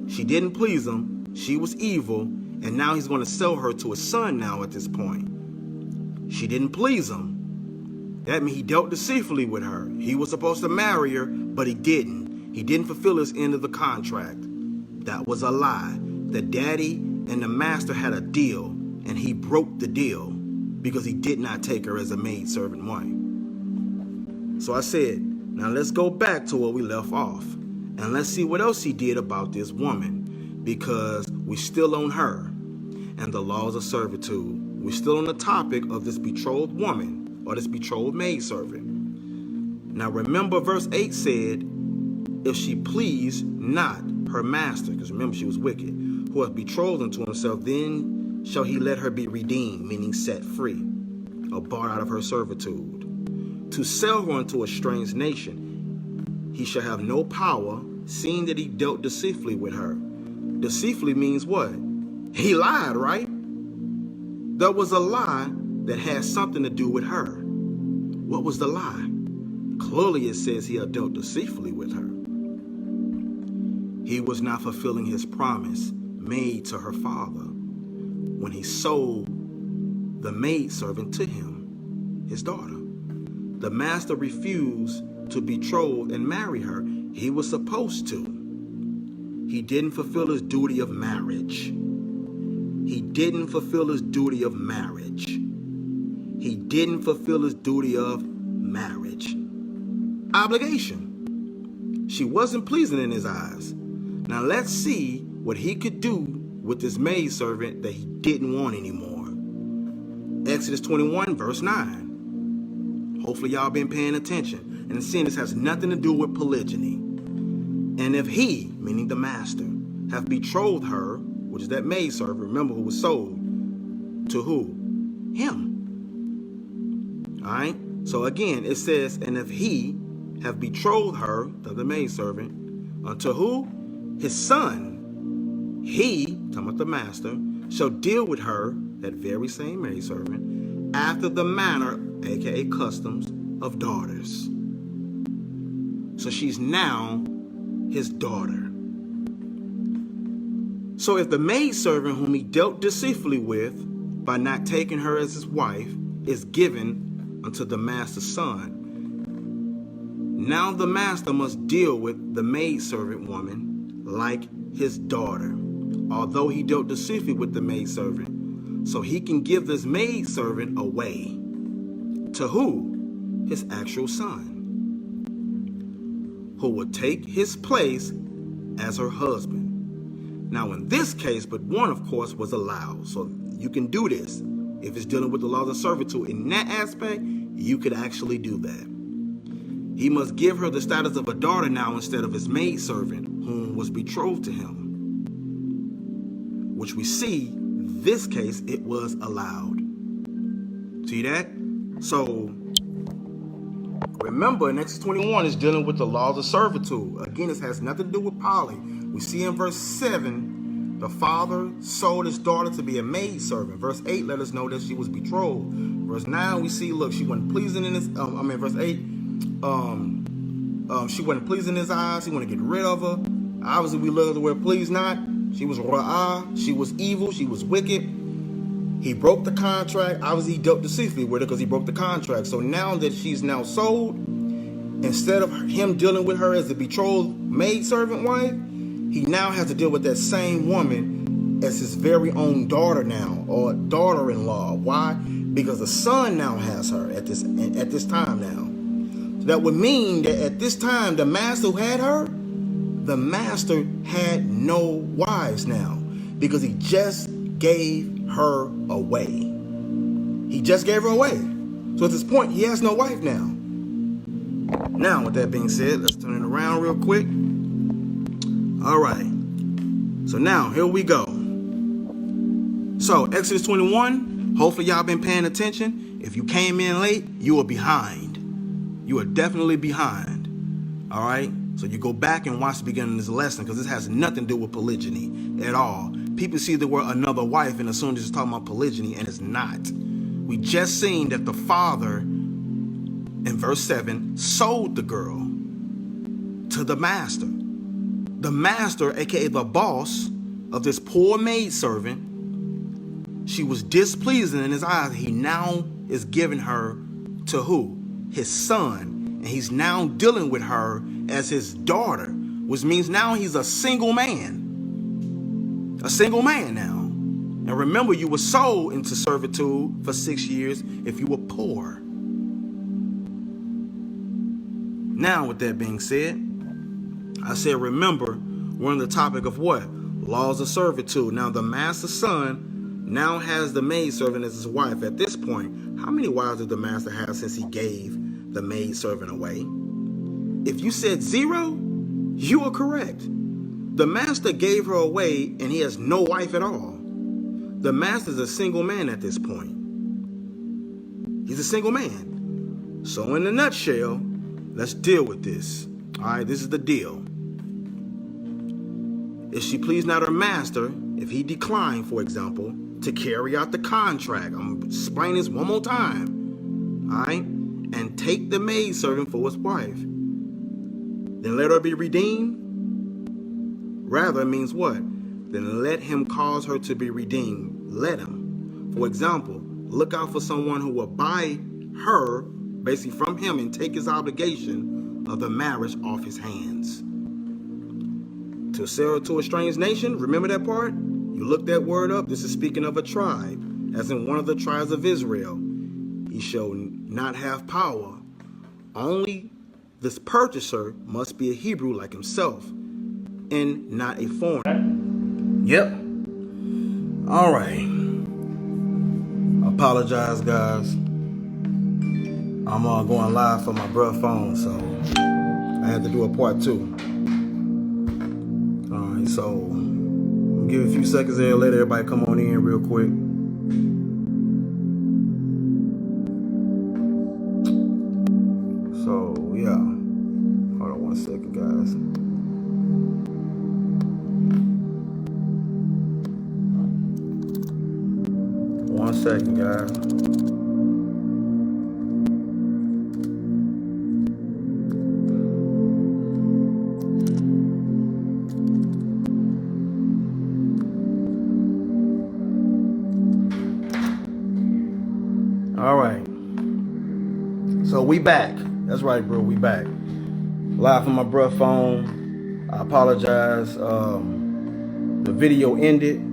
she didn't please him, she was evil, and now he's going to sell her to his son now at this point. She didn't please him. That means he dealt deceitfully with her. He was supposed to marry her, but he didn't. He didn't fulfill his end of the contract. That was a lie. The daddy and the master had a deal, and he broke the deal because he did not take her as a maidservant wife. So I said, now let's go back to where we left off, and let's see what else he did about this woman, because we're still on her and the laws of servitude. We're still on the topic of this betrothed woman or this betrothed maidservant. Now remember verse 8 said, if she pleased not her master, because remember she was wicked, who hath betrothed unto himself, then shall he let her be redeemed, meaning set free, or bought out of her servitude. To sell her unto a strange nation, he shall have no power, seeing that he dealt deceitfully with her. Deceitfully means what? He lied, right? There was a lie that had something to do with her. What was the lie? Clearly it says he had dealt deceitfully with her. He was not fulfilling his promise made to her father when he sold the maidservant to him, his daughter. The master refused to betroth and marry her. He was supposed to. He didn't fulfill his duty of marriage. He didn't fulfill his duty of marriage. He didn't fulfill his duty of marriage. Obligation. She wasn't pleasing in his eyes. Now let's see what he could do with this maidservant that he didn't want anymore. Exodus 21 verse 9. Hopefully y'all been paying attention and seeing this has nothing to do with polygyny. And if he, meaning the master, have betrothed her, which is that maidservant, remember, who was sold, to who? Him. All right? So again, it says, and if he have betrothed her, the maidservant, unto who? His son. He, talking about the master, shall deal with her, that very same maidservant, after the manner, aka customs, of daughters. So she's now his daughter. So if the maidservant whom he dealt deceitfully with by not taking her as his wife is given unto the master's son, now the master must deal with the maidservant woman like his daughter, although he dealt deceitfully with the maidservant. So he can give this maidservant away. To who? His actual son, who will take his place as her husband. Now in this case, but one of course was allowed. So you can do this. If it's dealing with the laws of servitude in that aspect, you could actually do that. He must give her the status of a daughter now instead of his maidservant, whom was betrothed to him. Which we see, this case, it was allowed. See that? So, remember, in Exodus 21 is dealing with the laws of servitude. Again, this has nothing to do with poly. We see in verse 7, the father sold his daughter to be a maidservant. Verse 8 let us know that she was betrothed. Verse 9 we see, look, she wasn't pleasing in his, verse 8, she wasn't pleasing in his eyes. He wanted to get rid of her. Obviously, we love the word please not. She was ra'ah. She was evil. She was wicked. He broke the contract. Obviously, he dealt deceitfully with her because he broke the contract. So now that she's now sold, instead of him dealing with her as the betrothed maidservant wife, he now has to deal with that same woman as his very own daughter now, or daughter-in-law. Why? Because the son now has her at this time now. So that would mean that at this time, the master who had her, the master had no wives now, because he just gave her away. He just gave her away. So at this point, he has no wife now. Now, with that being said, let's turn it around real quick. All right. So now, here we go. So, Exodus 21, hopefully y'all been paying attention. If you came in late, you are behind. You are definitely behind. All right? So you go back and watch the beginning of this lesson, because this has nothing to do with polygyny at all. People see the word another wife and assume this is talking about polygyny, and it's not. We just seen that the father, in verse 7, sold the girl to the master. The master, aka the boss of this poor maidservant, she was displeasing in his eyes. He now is giving her to who? His son. And he's now dealing with her as his daughter, which means now he's a single man. A single man now. And remember, you were sold into servitude for 6 years if you were poor. Now, with that being said, I said, remember, we're on the topic of what? Laws of servitude. Now, the master's son now has the maidservant as his wife. At this point, how many wives did the master have since he gave the maidservant away? If you said 0, you are correct. The master gave her away and he has no wife at all. The master's a single man at this point. He's a single man. So in a nutshell, let's deal with this. All right, this is the deal. If she pleased not her master, if he declined, for example, to carry out the contract, I'm going to explain this one more time, all right, and take the maidservant for his wife, then let her be redeemed. Rather, it means what? Then let him cause her to be redeemed. Let him. For example, look out for someone who will buy her, basically from him, and take his obligation of the marriage off his hands. To sell her to a strange nation, remember that part? You look that word up. This is speaking of a tribe, as in one of the tribes of Israel. He shall not have power. Only this purchaser must be a Hebrew like himself, and not a foreigner. Yep. All right. Apologize, guys. I'm going live for my bruh phone, so I had to do a part 2. All right, so I'll give it a few seconds there. Let everybody come on in real quick. So yeah, hold on 1 second, guys. One second, guys. All right. So we back. That's right, bro. We back. Live from my bruh phone. I apologize. The video ended.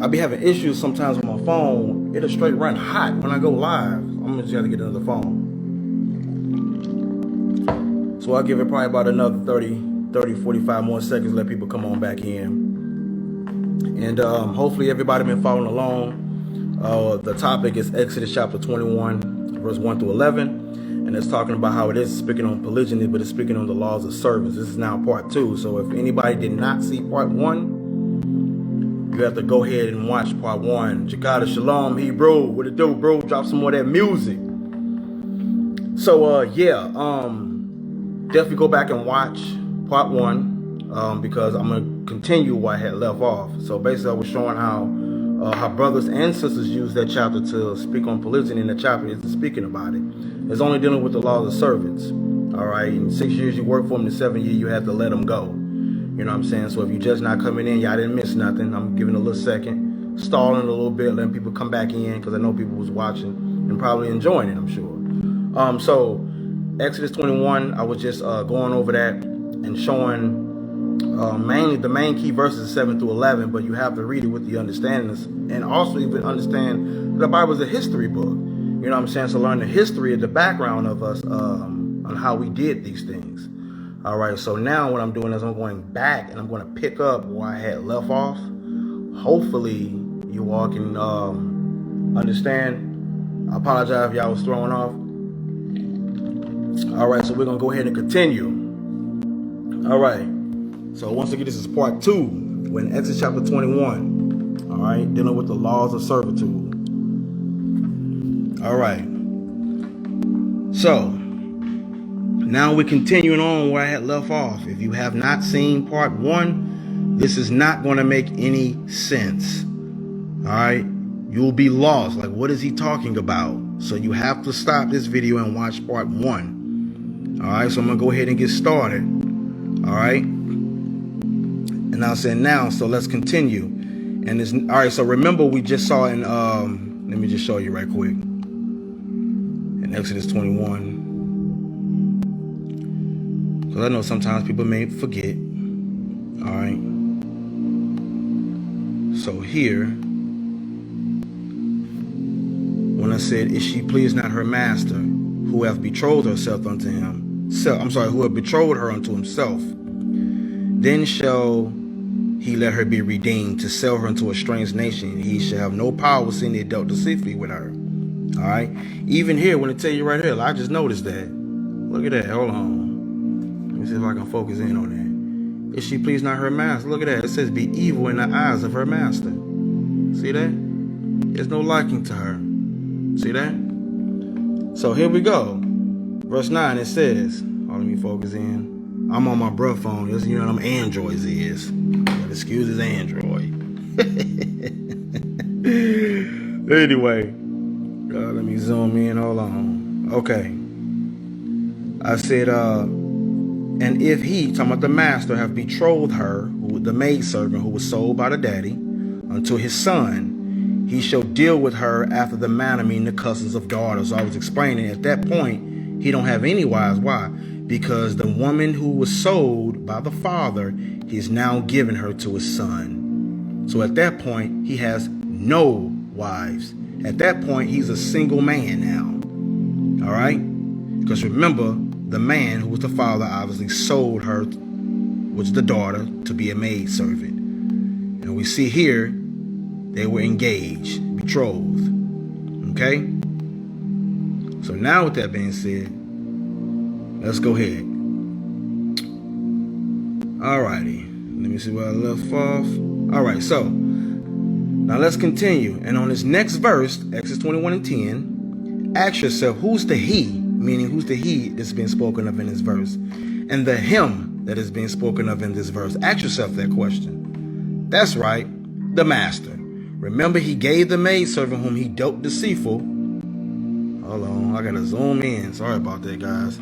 I be having issues sometimes with my phone. It'll straight run hot when I go live. I'm just gonna get another phone. So I'll give it probably about another 30, 45 more seconds, let people come on back in. And hopefully everybody been following along. The topic is Exodus chapter 21, verse 1 through 11. And it's talking about how it is speaking on polygyny, but it's speaking on the laws of service. This is now part 2. So if anybody did not see part 1, you have to go ahead and watch part 1. Shootah, Shalom, Hebrew, what it do, bro? Drop some more of that music. So definitely go back and watch part 1 because I'm gonna continue where I had left off. So basically, I was showing how brothers and sisters use that chapter to speak on polygyny, and the chapter isn't speaking about it. It's only dealing with the laws of servants. All right, in 6 years you work for them, the 7th year you have to let them go. You know what I'm saying? So if you're just not coming in, y'all didn't miss nothing. I'm giving a little second, stalling a little bit, letting people come back in because I know people was watching and probably enjoying it, I'm sure. So Exodus 21, I was just going over that and showing mainly the main key verses 7 through 11, but you have to read it with the understanding and also even understand the Bible is a history book. You know what I'm saying? So learn the history of the background of us on how we did these things. All right, so now what I'm doing is I'm going back and I'm going to pick up where I had left off. Hopefully you all can understand. I apologize if y'all was thrown off. All right, so we're going to go ahead and continue. All right, so once again, this is part 2 when Exodus chapter 21. All right, dealing with the laws of servitude. All right, so now we're continuing on where I had left off. If you have not seen part 1, this is not going to make any sense. All right, you'll be lost. Like, what is he talking about? So you have to stop this video and watch part 1. All right, so I'm going to go ahead and get started. All right, and I'll say now, so let's continue. And this, all right, so remember we just saw in, let me just show you right quick. In Exodus 21. Because I know sometimes people may forget. All right. So here, when I said, "If she please not her master, who hath betrothed herself unto him, who hath betrothed her unto himself, then shall he let her be redeemed to sell her unto a strange nation. He shall have no power, seeing they dealt deceitfully with her." All right. Even here, when it tell you right here, I just noticed that. Look at that. Hold on. Let me see if I can focus in on that. If she please not her master, look at that. It says, "Be evil in the eyes of her master." See that? There's no liking to her. See that? So here we go. Verse 9, it says, oh, let me focus in. I'm on my bruh phone. You know what them Androids is. But excuse his Android. Anyway, let me zoom in. Hold on. Okay. I said, and if he, talking about the master, have betrothed her, the maidservant who was sold by the daddy, unto his son, he shall deal with her after the manner, meaning the customs of daughters. So I was explaining at that point, he don't have any wives. Why? Because the woman who was sold by the father, he's now given her to his son. So at that point, he has no wives. At that point, he's a single man now. All right? Because remember, the man who was the father obviously sold her, which is the daughter, to be a maidservant. And we see here, they were engaged, betrothed. Okay? So now with that being said, let's go ahead. Alrighty. Let me see where I left off. Alright, so now let's continue. And on this next verse, Exodus 21 and 10, ask yourself, who's the he? Meaning, who's the he that's being spoken of in this verse? And the him that is being spoken of in this verse. Ask yourself that question. That's right, the master. Remember, he gave the maidservant whom he dealt deceitful. Hold on, I gotta zoom in. Sorry about that, guys.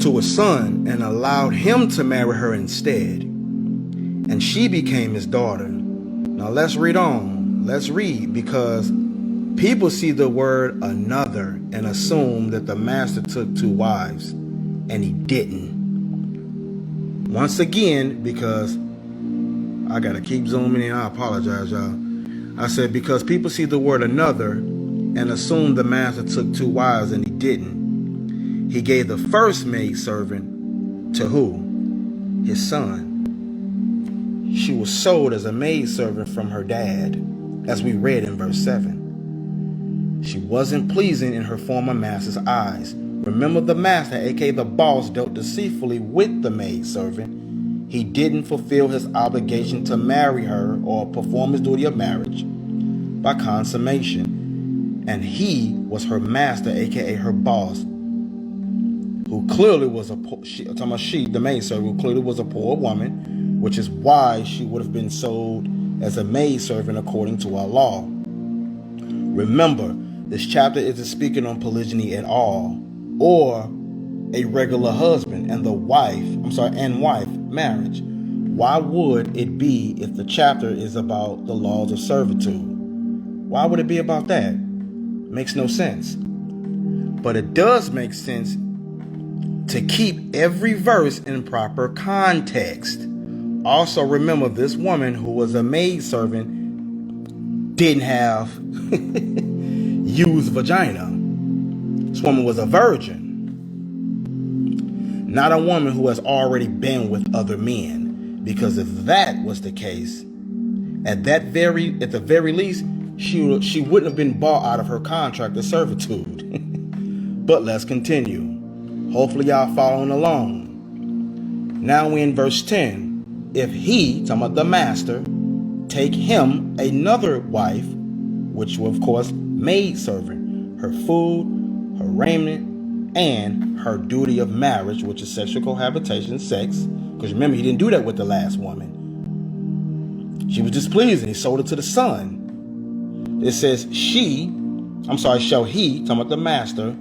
To a son, and allowed him to marry her instead. And she became his daughter. Now let's read on. Let's read, because people see the word another and assume that the master took 2 wives, and he didn't. Once again, because I gotta keep zooming in. I apologize, y'all. I said because people see the word another and assume the master took 2 wives, and he didn't. He gave the first maidservant to who? His son. She was sold as a maidservant from her dad, as we read in verse 7. She wasn't pleasing in her former master's eyes. Remember, the master, aka the boss, dealt deceitfully with the maidservant. He didn't fulfill his obligation to marry her or perform his duty of marriage by consummation. And he was her master, aka her boss, who clearly was the maidservant, who clearly was a poor woman, which is why she would have been sold as a maidservant according to our law. Remember, this chapter isn't speaking on polygyny at all, or a regular husband and wife marriage. Why would it be if the chapter is about the laws of servitude? Why would it be about that? Makes no sense. But it does make sense to keep every verse in proper context. Also remember, this woman who was a maidservant didn't have used vagina. This woman was a virgin, not a woman who has already been with other men. Because if that was the case, at the very least, she wouldn't have been bought out of her contract of servitude. But let's continue. Hopefully y'all following along. Now we're in verse 10. If he, talking about the master, take him another wife, which was of course maidservant, her food, her raiment, and her duty of marriage, which is sexual cohabitation, sex. Because remember, he didn't do that with the last woman. She was displeased and he sold it to the son. It says shall he, talking about the master,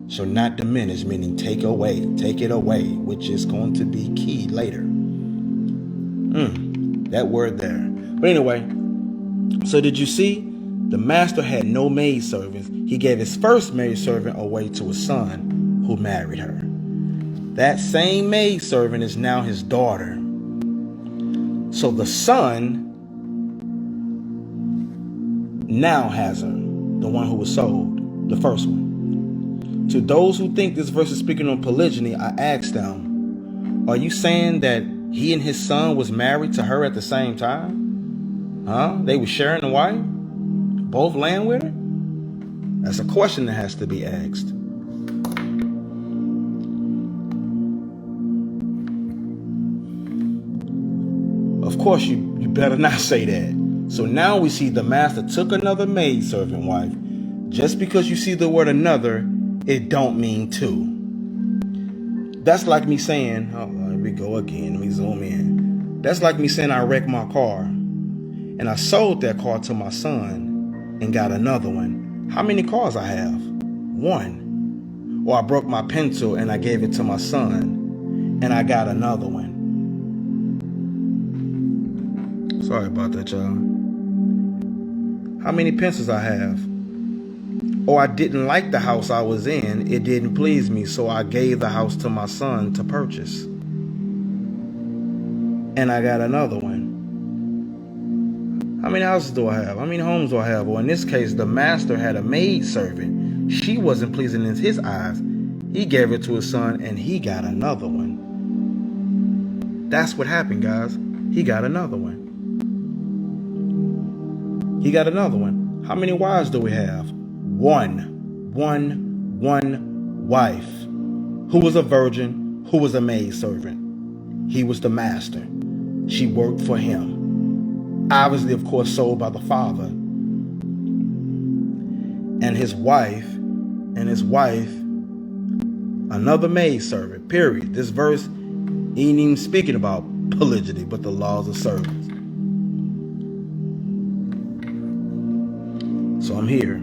shall not diminish, meaning take it away, which is going to be key later. That word there. But anyway, so did you see? The master had no maidservants. He gave his first maidservant away to his son, who married her. That same maidservant is now his daughter. So the son now has her, the one who was sold, the first one. To those who think this verse is speaking on polygyny, I asked them, are you saying that he and his son was married to her at the same time? They were sharing a wife? Both laying with her? That's a question that has to be asked. Of course, you better not say that. So now we see the master took another maidservant wife. Just because you see the word another, it don't mean two. That's like me saying, here we go again, let me zoom in. That's like me saying I wrecked my car and I sold that car to my son and got another one. How many cars I have? One. Or I broke my pencil and I gave it to my son and I got another one. Sorry about that, y'all. How many pencils I have? Or I didn't like the house I was in. It didn't please me, so I gave the house to my son to purchase. And I got another one. How many houses do I have? How many homes do I have? Well, in this case, the master had a maidservant. She wasn't pleasing in his eyes. He gave it to his son, and he got another one. That's what happened, guys. He got another one. He got another one. How many wives do we have? One wife, who was a virgin, who was a maidservant. He was the master. She worked for him. Obviously, of course, sold by the father. And his wife, another maidservant, period. This verse ain't even speaking about polygyny, but the laws of service. So I'm here.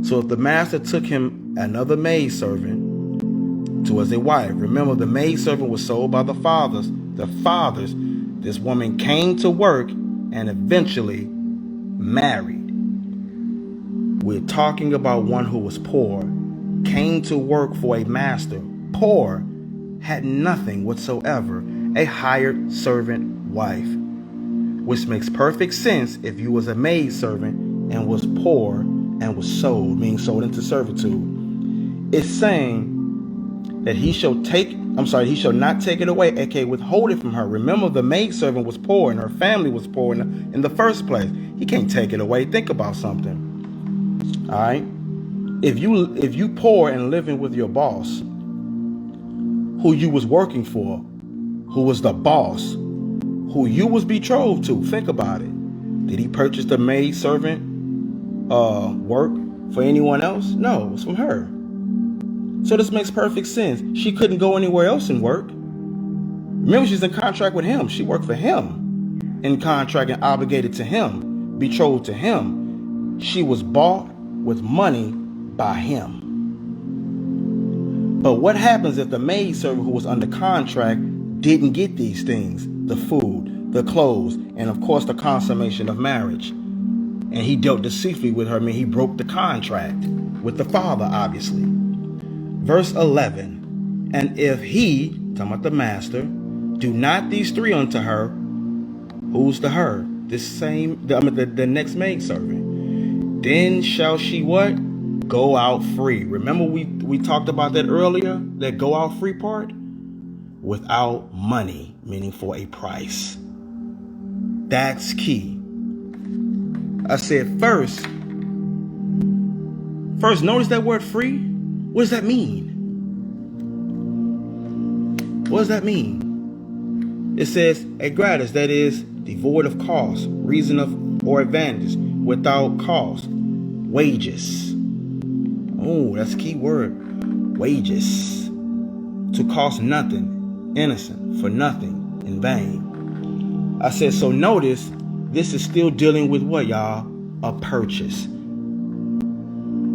So if the master took him another maidservant to as a wife, remember the maidservant was sold by the fathers. This woman came to work and eventually married. We're talking about one who was poor, came to work for a master, poor, had nothing whatsoever, a hired servant wife, which makes perfect sense if you was a maidservant and was poor and was sold, being sold into servitude. It's saying that he shall not take it away, aka withhold it from her. Remember, the maidservant was poor and her family was poor in the first place. He can't take it away. Think about something. All right? If you poor and living with your boss, who you was working for, who was the boss, who you was betrothed to, think about it. Did he purchase the maidservant work for anyone else? No, it was from her. So this makes perfect sense. She couldn't go anywhere else and work. Remember, she's in contract with him. She worked for him, in contract and obligated to him, betrothed to him. She was bought with money by him. But what happens if the maidservant who was under contract didn't get these things? The food, the clothes, and of course the consummation of marriage. And he dealt deceitfully with her. I mean, he broke the contract with the father, obviously. Verse 11, and if he, talking about the master, do not these three unto her, who's the her? The next maidservant. Then shall she what? Go out free. Remember we talked about that earlier, that go out free part? Without money, meaning for a price. That's key. I said first, notice that word free. What does that mean? What does that mean? It says a gratis, that is devoid of cost, reason of or advantage, without cost, wages. Oh, that's a key word. Wages. To cost nothing, innocent, for nothing, in vain. I said, so notice, this is still dealing with what, y'all? A purchase.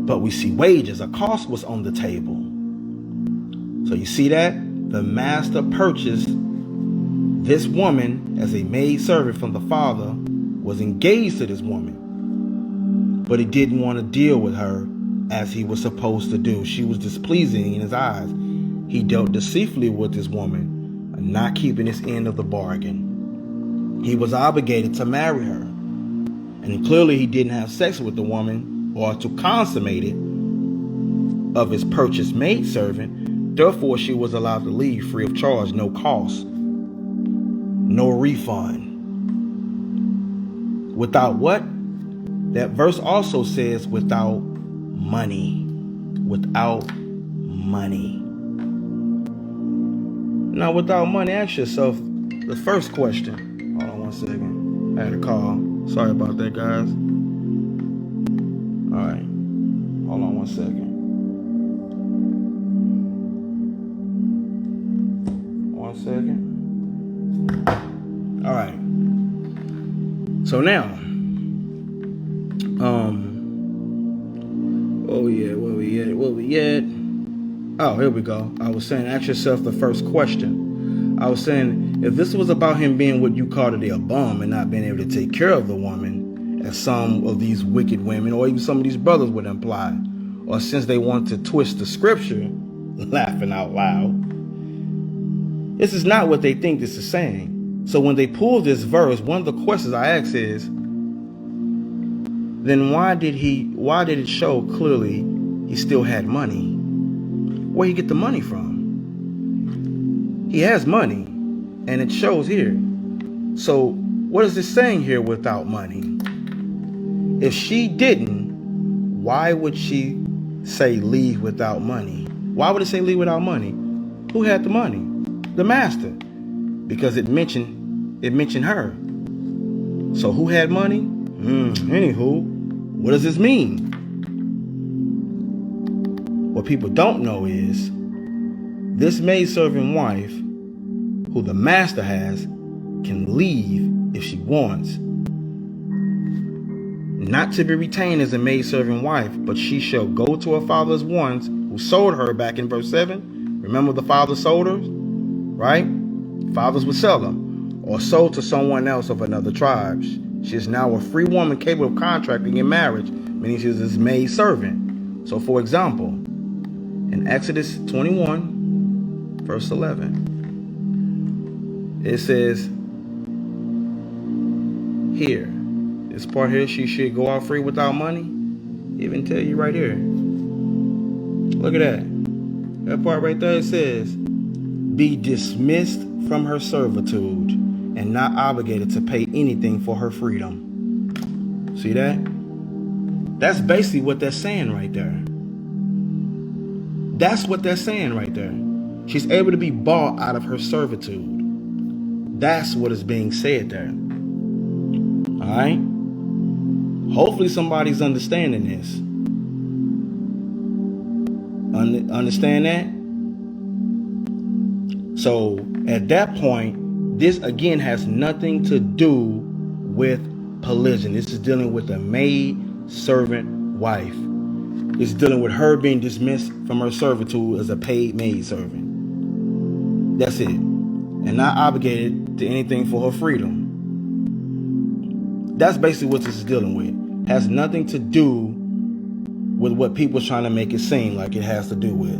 But we see wages, a cost was on the table. So you see that? The master purchased this woman as a maidservant from the father, was engaged to this woman. But he didn't want to deal with her as he was supposed to do. She was displeasing in his eyes. He dealt deceitfully with this woman, not keeping his end of the bargain. He was obligated to marry her. And clearly he didn't have sex with the woman or to consummate it of his purchased maidservant. Therefore, she was allowed to leave free of charge, no cost, no refund. Without what? That verse also says without money. Without money. Now, without money, ask yourself the first question. Hold on one second. I had a call. Sorry about that, guys. All right. Hold on one second. One second. All right. So now, where we at? Oh, here we go. I was saying, ask yourself the first question. I was saying, if this was about him being what you call today a bum and not being able to take care of the woman, as some of these wicked women or even some of these brothers would imply, or since they want to twist the scripture, laughing out loud, this is not what they think this is saying. So when they pull this verse, one of the questions I ask is, then why did it show clearly he still had money? Where he get the money from? He has money, and it shows here. So what is this saying here without money? If she didn't, why would she say leave without money? Why would it say leave without money? Who had the money? The master. Because it mentioned her. So who had money? Anywho, what does this mean? What people don't know is this maidservant wife, who the master has, can leave if she wants. Not to be retained as a maidservant wife, but she shall go to her father's ones who sold her back in verse 7. Remember the father sold her, right? Fathers would sell them, or sold to someone else of another tribe. She is now a free woman capable of contracting in marriage, meaning she is his maidservant. So for example, in Exodus 21, verse 11, it says here, this part here, she should go out free without money. Even tell you right here. Look at that. That part right there, it says, be dismissed from her servitude and not obligated to pay anything for her freedom. See that? That's basically what they're saying right there. That's what they're saying right there. She's able to be bought out of her servitude. That's what is being said there. All right? Hopefully somebody's understanding this. Understand that? So at that point, this again has nothing to do with polygyny. This is dealing with a maid servant wife. It's dealing with her being dismissed from her servitude as a paid maid servant. That's it. And not obligated to anything for her freedom. That's basically what this is dealing with. Has nothing to do with what people's trying to make it seem like it has to do with.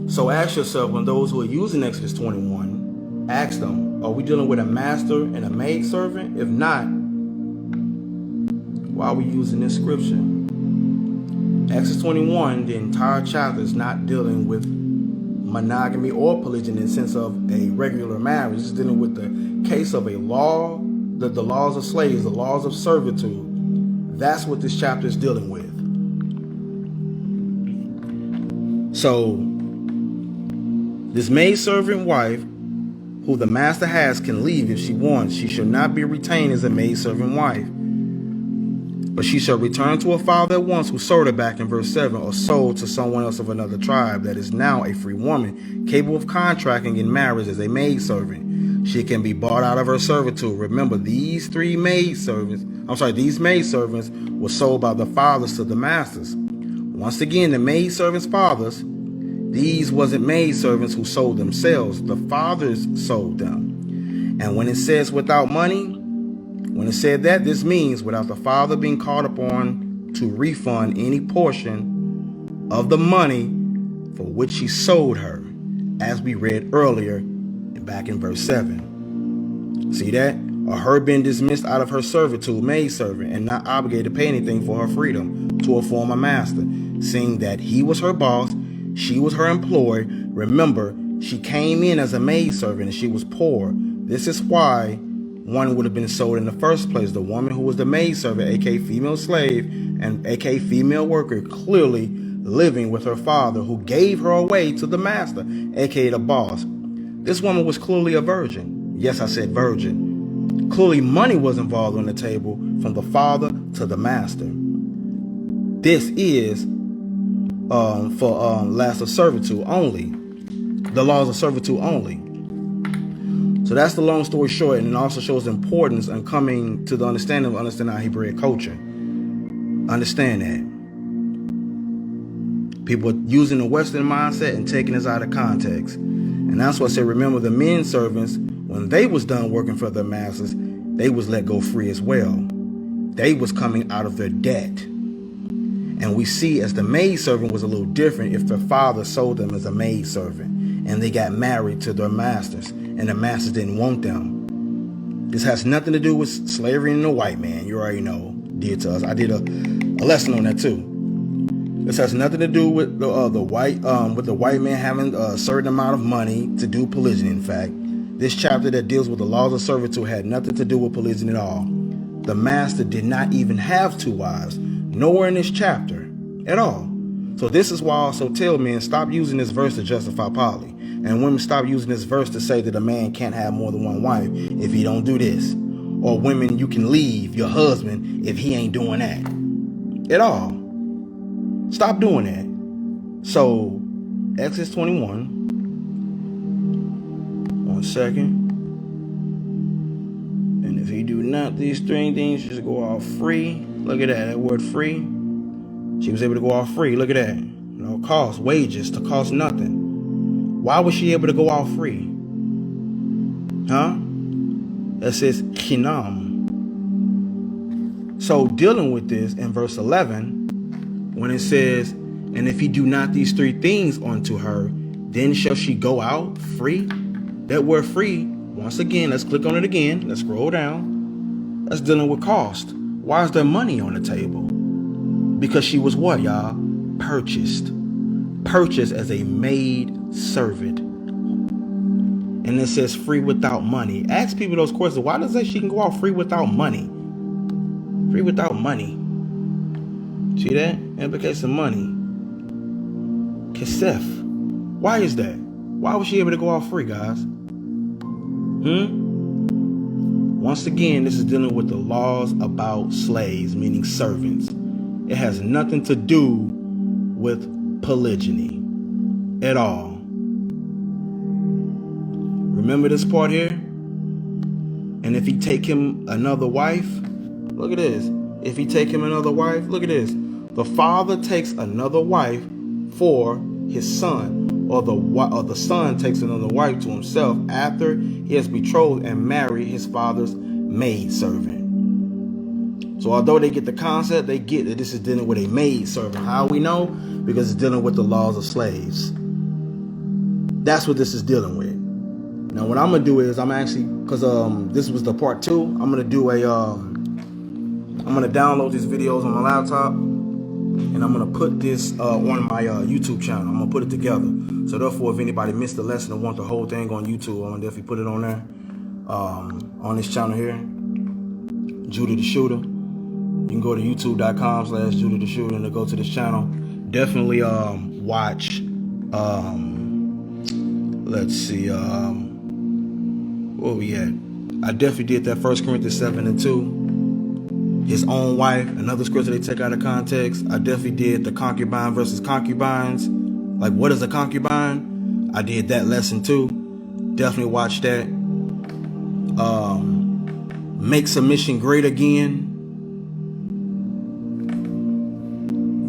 So ask yourself, when those who are using Exodus 21, ask them, are we dealing with a master and a maid servant? If not, why are we using this scripture? Exodus 21, the entire chapter is not dealing with monogamy or polygyny in the sense of a regular marriage. It's dealing with the case of a law, the laws of slaves, the laws of servitude. That's what this chapter is dealing with. So, this maidservant wife, who the master has, can leave if she wants. She shall not be retained as a maidservant wife, but she shall return to her father at once, who sold her, back in verse 7, or sold to someone else of another tribe that is now a free woman, capable of contracting in marriage as a maidservant. She can be bought out of her servitude. Remember, these maidservants were sold by the fathers to the masters. Once again, the maidservants' fathers, these wasn't maidservants who sold themselves. The fathers sold them. And when it says without money, when it said that, this means without the father being called upon to refund any portion of the money for which he sold her, as we read earlier back in verse 7. See that? Or her being dismissed out of her servitude, maidservant, and not obligated to pay anything for her freedom to a former master, seeing that he was her boss, she was her employee. Remember, she came in as a maidservant and she was poor. This is why one would have been sold in the first place. The woman who was the maidservant, aka female slave, and aka female worker, clearly living with her father, who gave her away to the master, aka the boss. This woman was clearly a virgin. Yes, I said virgin. Clearly money was involved on the table from the father to the master. This is for laws of servitude only. The laws of servitude only. So that's the long story short, and it also shows the importance in coming to the understanding our Hebraic culture. Understand that. People are using the Western mindset and taking this out of context. And that's why I say, remember, the men servants, when they was done working for their masters, they was let go free as well. They was coming out of their debt. And we see as the maidservant was a little different if their father sold them as a maidservant and they got married to their masters and the masters didn't want them. This has nothing to do with slavery and the white man. You already know, did to us. I did a lesson on that too. This has nothing to do with the white man having a certain amount of money to do polygyny. In fact, this chapter that deals with the laws of servitude had nothing to do with polygyny at all. The master did not even have two wives, nowhere in this chapter at all. So this is why I also tell men, stop using this verse to justify poly, and women, stop using this verse to say that a man can't have more than one wife if he don't do this, or women, you can leave your husband if he ain't doing that at all. Stop doing that. So, Exodus 21. One second. And if he do not these three things, just go off free. Look at that word free. She was able to go off free. Look at that. No cost, wages to cost nothing. Why was she able to go off free? Huh? That says chinam. So dealing with this in verse 11, when it says, and if he do not these three things unto her, then shall she go out free. That word free, once again, let's click on it again. Let's scroll down. That's dealing with cost. Why is there money on the table? Because she was what, y'all? purchased as a maid servant. And it says free without money. Ask people those questions. Why does it say she can go out free without money? Free without money. See that? Implication of money. Kesef. Why is that? Why was she able to go out free, guys? Once again, this is dealing with the laws about slaves, meaning servants. It has nothing to do with polygyny at all. Remember this part here? And if he take him another wife, look at this. If he take him another wife, look at this. The father takes another wife for his son, or the son takes another wife to himself after he has betrothed and married his father's maid servant. So although they get the concept, they get that this is dealing with a maid servant. How we know? Because it's dealing with the laws of slaves. That's what this is dealing with. Now what I'm gonna do is I'm actually, because this was the part 2, I'm gonna do a I'm gonna download these videos on my laptop, and I'm gonna put this on my YouTube channel. I'm gonna put it together. So therefore, if anybody missed the lesson and want the whole thing on YouTube, I'm gonna definitely put it on there. On this channel here, Shootah the Shooter. You can go to youtube.com/Shootah the Shooter and to go to this channel. Definitely watch. Let's see. Where we at? I definitely did that 1 Corinthians 7:2. His own wife, another scripture they take out of context. I definitely did the concubine versus concubines. Like, what is a concubine? I did that lesson too. Definitely watch that. Make submission great again.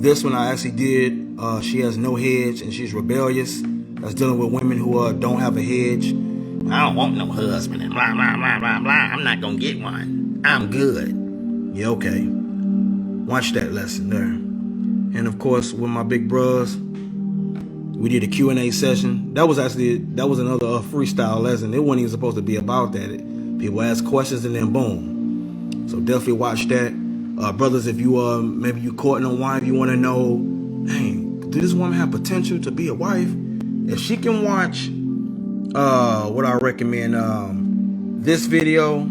This one I actually did. She has no hedge and she's rebellious. That's dealing with women who don't have a hedge. I don't want no husband and blah, blah, blah, blah, blah. I'm not going to get one. I'm good. Yeah, okay. Watch that lesson there. And of course, with my big bros, we did a Q&A session. That was another freestyle lesson. It wasn't even supposed to be about that. People ask questions and then boom. So definitely watch that. Brothers, if you maybe you courting a wife, you want to know, hey, do this woman have potential to be a wife? If she can watch what I recommend, this video,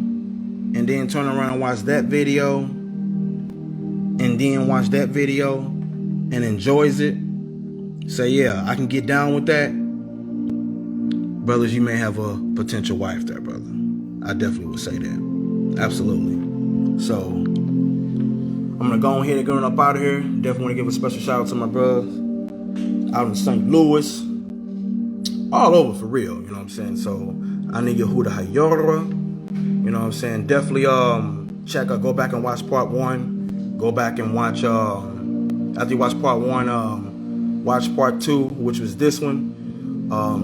and then turn around and watch that video, and then watch that video, and enjoys it, say, yeah, I can get down with that. Brothers, you may have a potential wife there, brother. I definitely would say that. Absolutely. So, I'm going to go ahead and get up out of here. Definitely want to give a special shout out to my brothers out in St. Louis. All over for real, you know what I'm saying? So, I need your Huda Hayora. You know what I'm saying? Definitely go back and watch part 1. Go back and watch, after you watch part 1, watch part 2, which was this one.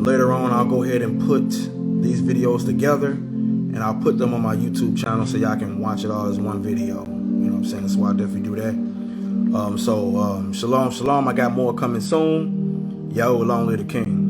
Later on, I'll go ahead and put these videos together, and I'll put them on my YouTube channel so y'all can watch it all as one video. You know what I'm saying? That's why I definitely do that. Shalom, shalom. I got more coming soon. Yo, long live the king.